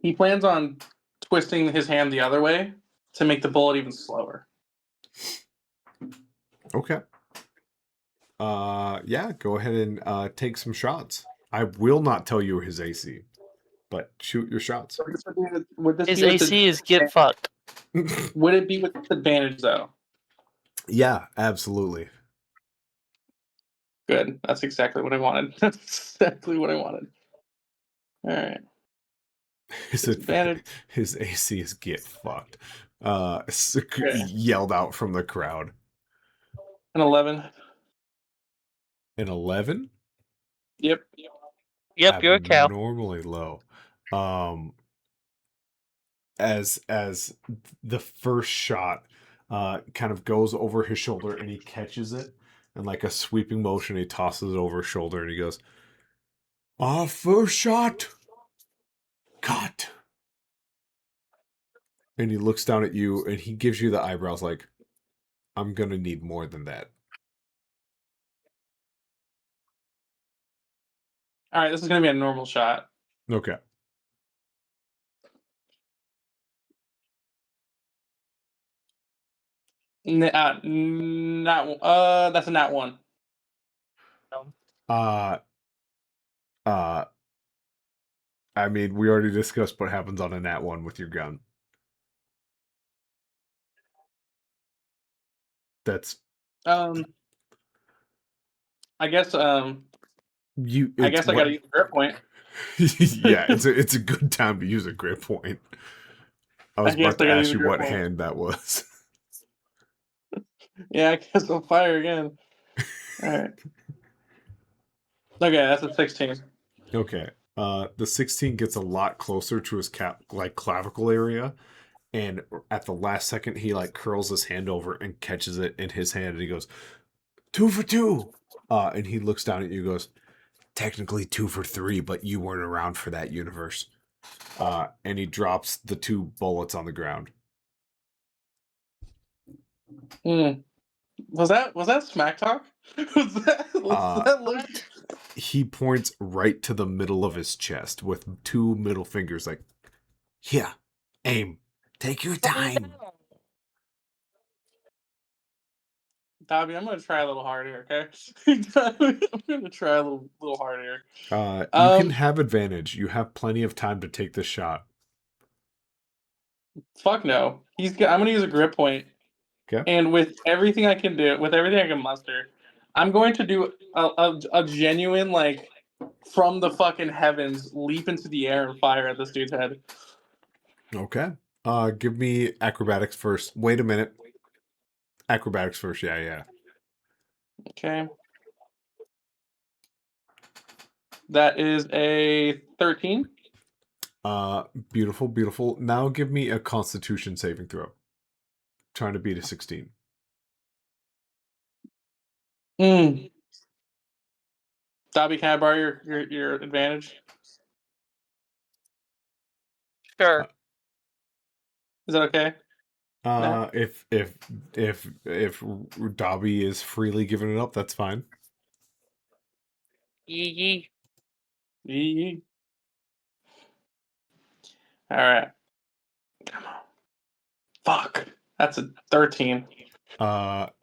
He plans on twisting his hand the other way to make the bullet even slower. Okay. Yeah, go ahead and take some shots. I will not tell you his AC, but shoot your shots. Would this His be with AC is get fucked. Would it be with advantage though? Yeah, absolutely. Good. That's exactly what I wanted. That's exactly what I wanted. All right. His Advantage. his AC is get fucked. Okay. Yelled out from the crowd. An 11. An 11? Yep. Yep, you're a cow. Abnormally low. As the first shot kind of goes over his shoulder and he catches it, and like a sweeping motion, he tosses it over his shoulder and he goes, first shot, cut. And he looks down at you and he gives you the eyebrows like, I'm gonna need more than that. All right. This is gonna be a normal shot. Okay. Not. That's a nat 1. Uh I mean, we already discussed what happens on a nat 1 with your gun. That's I guess. I guess I gotta use a grip point. Yeah, it's a good time to use a grip point. I was about to ask you what hand that was. Yeah, I guess I'll fire again. All right. Okay, that's a 16. Okay. The 16 gets a lot closer to his clavicle area, and at the last second he curls his hand over and catches it in his hand and he goes, 2 for 2. And he looks down at you and goes, technically 2 for 3, but you weren't around for that universe. And he drops the 2 bullets on the ground. Was that smack talk? was that like... He points right to the middle of his chest with 2 middle fingers like, here, aim. Take your time. Dobby, I'm gonna try a little hard here, okay? I'm gonna try a little hard here. You can have advantage. You have plenty of time to take this shot. Fuck no. I'm gonna use a grip point, Okay. and with everything I can do, with everything I can muster, I'm going to do a genuine like from the fucking heavens leap into the air and fire at this dude's head. Okay. Give me acrobatics first. Wait a minute. Acrobatics first. Yeah. Okay. That is a 13. Beautiful. Now give me a Constitution saving throw. Trying to beat a 16. Dobby, can I borrow your advantage? Sure. Is that okay? If Dobby is freely giving it up, that's fine. Yee. Yee. All right. Come on. Fuck. That's a 13.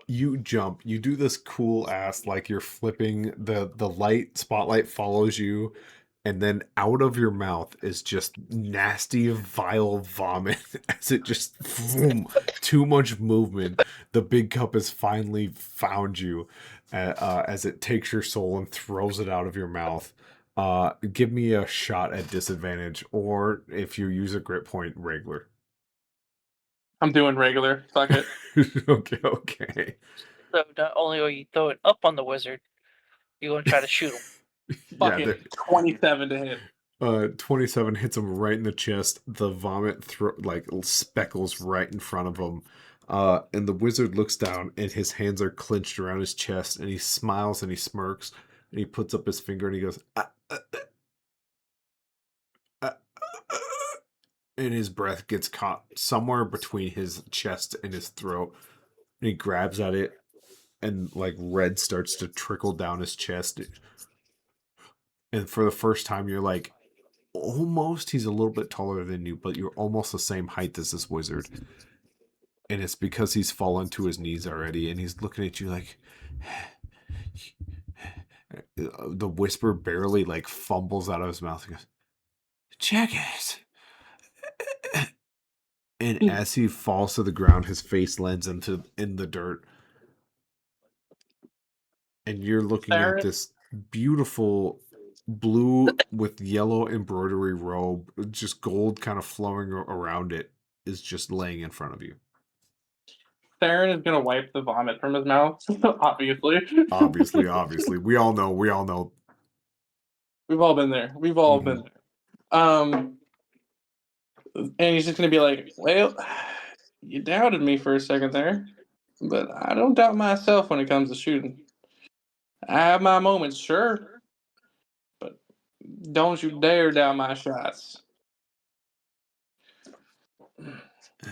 You jump. You do this cool ass like you're flipping the light spotlight follows you, and then out of your mouth is just nasty, vile vomit as it just boom, too much movement. The big cup has finally found you as it takes your soul and throws it out of your mouth. Give me a shot at disadvantage, or if you use a grip point, regular. I'm doing regular. Fuck it. Okay. So not only are you throwing up on the wizard, you're going to try to shoot him. Fucking 27 to hit. 27 hits him right in the chest. The vomit like speckles right in front of him. And the wizard looks down and his hands are clenched around his chest and he smiles and he smirks and he puts up his finger and he goes, and his breath gets caught somewhere between his chest and his throat. And he grabs at it and like red starts to trickle down his chest. And for the first time, you're like, almost he's a little bit taller than you, but you're almost the same height as this wizard. And it's because he's fallen to his knees already and he's looking at you like the whisper barely like fumbles out of his mouth. He goes, check it. And as he falls to the ground, his face lands in the dirt. And you're looking at this beautiful blue with yellow embroidery robe, just gold kind of flowing around it, is just laying in front of you. Theron is gonna wipe the vomit from his mouth. Obviously. Obviously. We all know. We've all been there. We've all been there. And he's just gonna be like, well, you doubted me for a second there, but I don't doubt myself when it comes to shooting. I have my moments, sure, but don't you dare doubt my shots.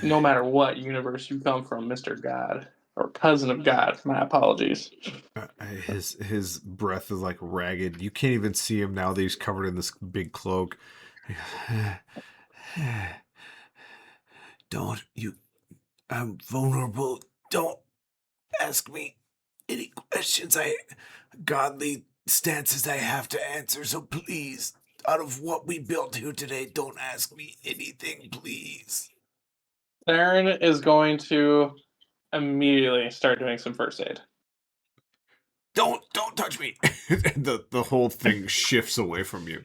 No matter what universe you come from, Mr. God. Or cousin of God. My apologies. His breath is like ragged. You can't even see him now that he's covered in this big cloak. I'm vulnerable. Don't ask me any questions. Godly stances I have to answer, so please, out of what we built here today, don't ask me anything, please. Theron is going to immediately start doing some first aid. Don't touch me. And the whole thing shifts away from you.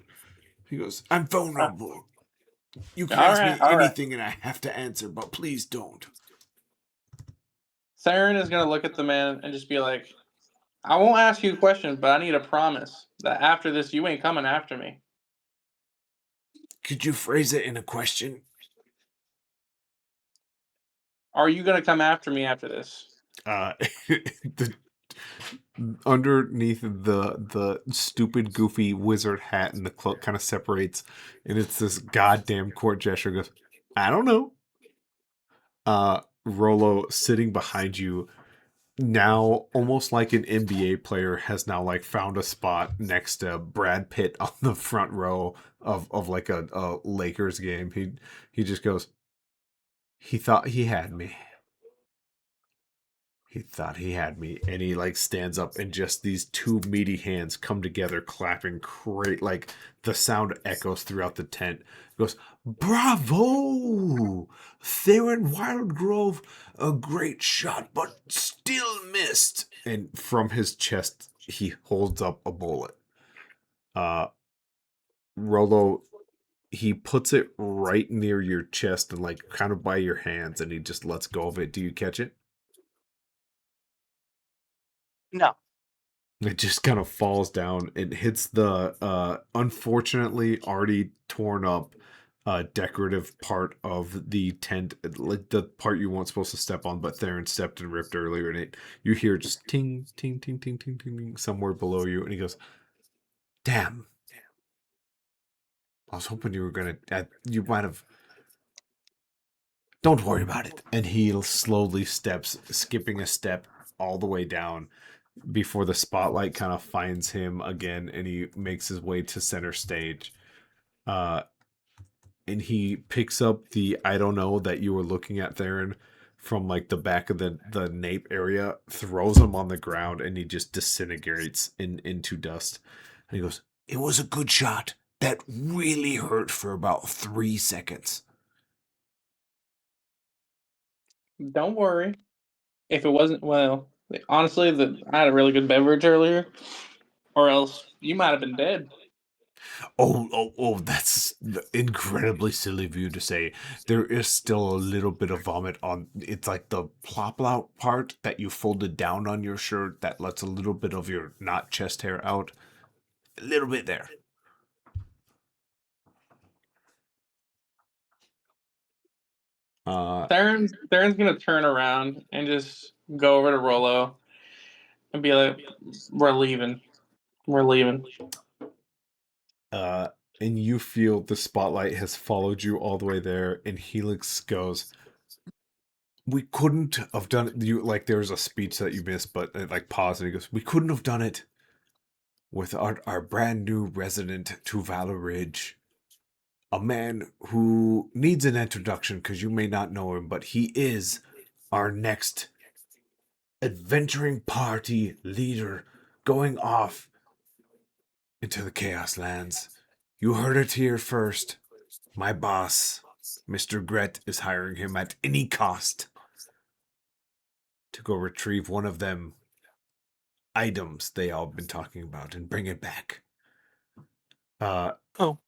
He goes, I'm vulnerable. You can ask me anything and I have to answer, but please don't. Theron is going to look at the man and just be like, I won't ask you questions, but I need a promise that after this, you ain't coming after me. Could you phrase it in a question? Are you going to come after me after this? Underneath the stupid, goofy wizard hat and the cloak kind of separates, and it's this goddamn court gesture. Goes, I don't know. Rolo sitting behind you now, almost like an NBA player, has now like found a spot next to Brad Pitt on the front row of like a Lakers game. He just goes, he thought he had me. He thought he had me, and he like stands up, and just these two meaty hands come together, clapping, like the sound echoes throughout the tent. He goes, "Bravo, Theron Wildgrove, a great shot, but still missed." And from his chest, he holds up a bullet. Rolo, he puts it right near your chest and like kind of by your hands, and he just lets go of it. Do you catch it? No. It just kind of falls down. It hits the unfortunately already torn up decorative part of the tent, like the part you weren't supposed to step on, but Theron stepped and ripped earlier, and you hear just ting ting ting ting ting ting, ting somewhere below you, and he goes, "Damn. I was hoping you were gonna you might have. Don't worry about it." And he slowly steps, skipping a step all the way down before the spotlight kind of finds him again, and he makes his way to center stage. And he picks up the I don't know that you were looking at, Theron, from like the back of the nape area, throws him on the ground, and he just disintegrates into dust. And he goes, "It was a good shot. That really hurt for about 3 seconds." Don't worry. If it wasn't, well, honestly, I had a really good beverage earlier, or else you might have been dead. Oh, that's incredibly silly of you to say. There is still a little bit of vomit on, it's like the plop out part that you folded down on your shirt that lets a little bit of your not chest hair out. A little bit there. Theron's gonna turn around and just go over to Rolo and be like, "We're leaving. We're leaving." And you feel the spotlight has followed you all the way there, and Helix goes, "We couldn't have done it." You like there's a speech that you missed, but it like pause, and he goes, "We couldn't have done it with our brand new resident to Valor Ridge. A man who needs an introduction because you may not know him, but he is our next adventuring party leader going off into the Chaos Lands. You heard it here first. My boss, Mr. Gret, is hiring him at any cost to go retrieve one of them items they all been talking about and bring it back." Oh.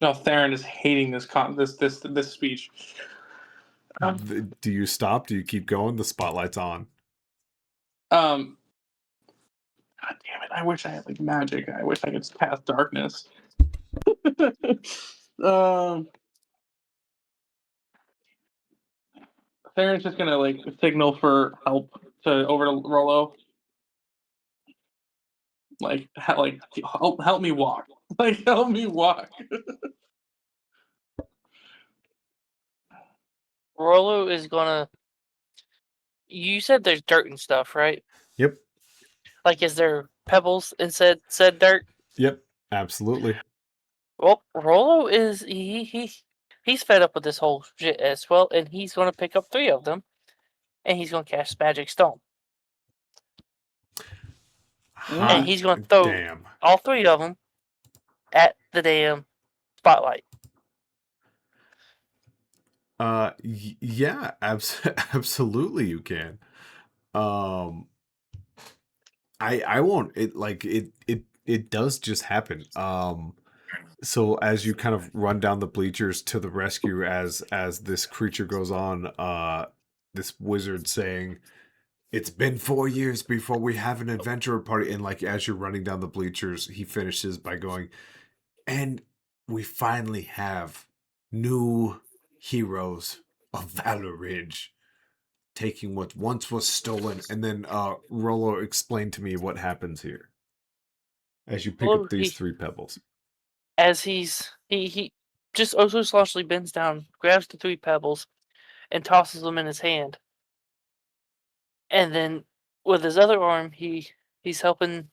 No, Theron is hating this speech. Do you stop? Do you keep going? The spotlight's on. God damn it! I wish I had like magic. I wish I could cast darkness. Theron's just gonna like signal for help to over to Rolo. Like help me walk. Like help me walk. Rolo is gonna. You said there's dirt and stuff, right? Yep. Like, is there pebbles in said dirt? Yep. Absolutely. Well, Rolo is he's fed up with this whole shit as well, and he's gonna pick up 3 of them, and he's gonna cast Magic Stone, and he's gonna throw damn. all 3 of them at the damn spotlight. Yeah, absolutely you can. I won't. It does just happen. So as you kind of run down the bleachers to the rescue, as this creature goes on, this wizard saying, "It's been 4 years before we have an adventurer party," and like as you're running down the bleachers, he finishes by going, "And we finally have new heroes of Valor Ridge, taking what once was stolen." And then Rolo, explain to me what happens here as you pick up these 3 pebbles. As he just so sloshily bends down, grabs the 3 pebbles, and tosses them in his hand. And then with his other arm, he's helping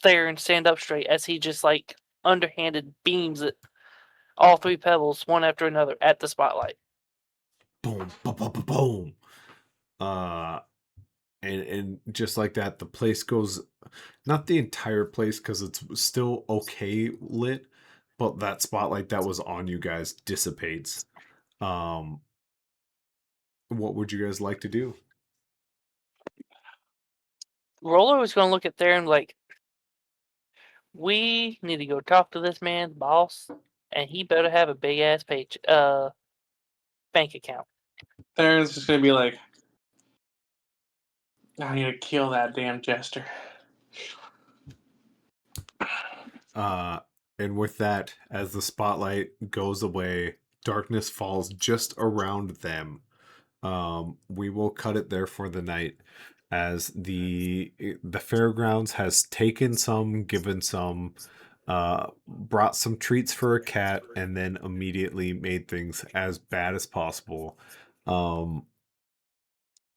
Theron stand up straight as he just like underhanded beams it all 3 pebbles one after another at the spotlight. Boom, boom, boom, boom, boom. And just like that, the place goes, not the entire place because it's still okay lit, but that spotlight that was on you guys dissipates. Um, what would you guys like to do? Roller was going to look at there and like, we need to go talk to this man's boss, and he better have a big ass bank account. Theron's just gonna be like, I need to kill that damn jester. And with that, as the spotlight goes away, darkness falls just around them. We will cut it there for the night, as the fairgrounds has taken some, given some, brought some treats for a cat, and then immediately made things as bad as possible.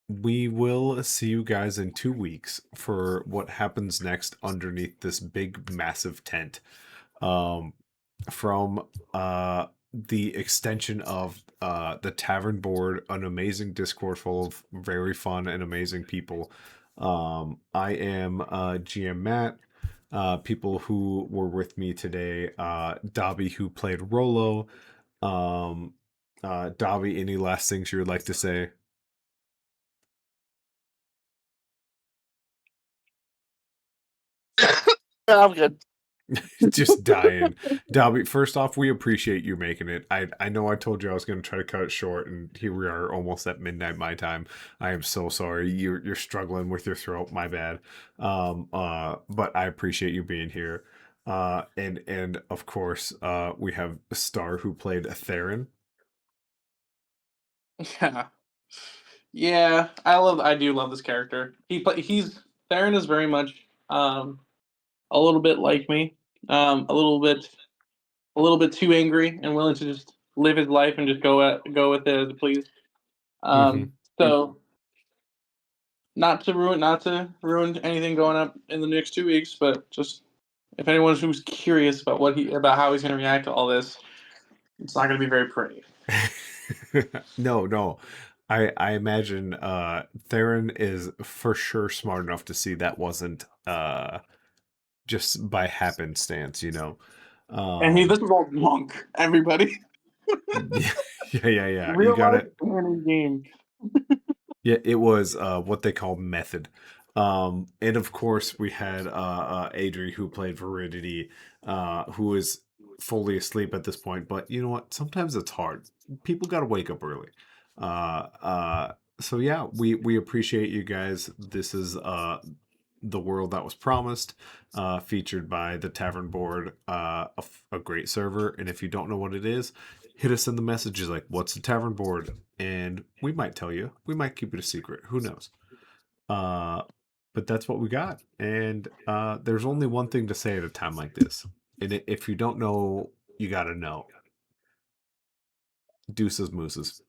We will see you guys in 2 weeks for what happens next underneath this big, massive tent. From the extension of the tavern board, an amazing Discord full of very fun and amazing people. I am GM Matt. People who were with me today, Dobby, who played Rolo. Dobby, any last things you would like to say? I'm good. Just dying. Dobby, first off, we appreciate you making it. I know I told you I was going to try to cut it short, and here we are almost at midnight my time. I am so sorry. You're struggling with your throat. My bad. But I appreciate you being here. And of course, we have Star who played Theron. Yeah. Yeah, I do love this character. Theron is very much a little bit like me. A little bit too angry and willing to just live his life and just go with it as it please. Mhm. So not to ruin anything going up in the next 2 weeks, but just if anyone who's curious about how he's going to react to all this, it's not going to be very pretty. No. I imagine Theron is for sure smart enough to see that wasn't just by happenstance, you know. And this is all monk, everybody. Yeah. You Real got life it. and in game. Yeah, it was what they call method. And of course we had Adri who played Veridity, who is fully asleep at this point, but you know what? Sometimes it's hard. People gotta wake up early. So yeah, we appreciate you guys. This is the world that was promised, featured by the Tavern Board, a great server. And if you don't know what it is, hit us in the messages like, "What's the Tavern Board?" And we might tell you. We might keep it a secret. Who knows? Uh, but that's what we got. And there's only one thing to say at a time like this. And if you don't know, you got to know. Deuces, mooses.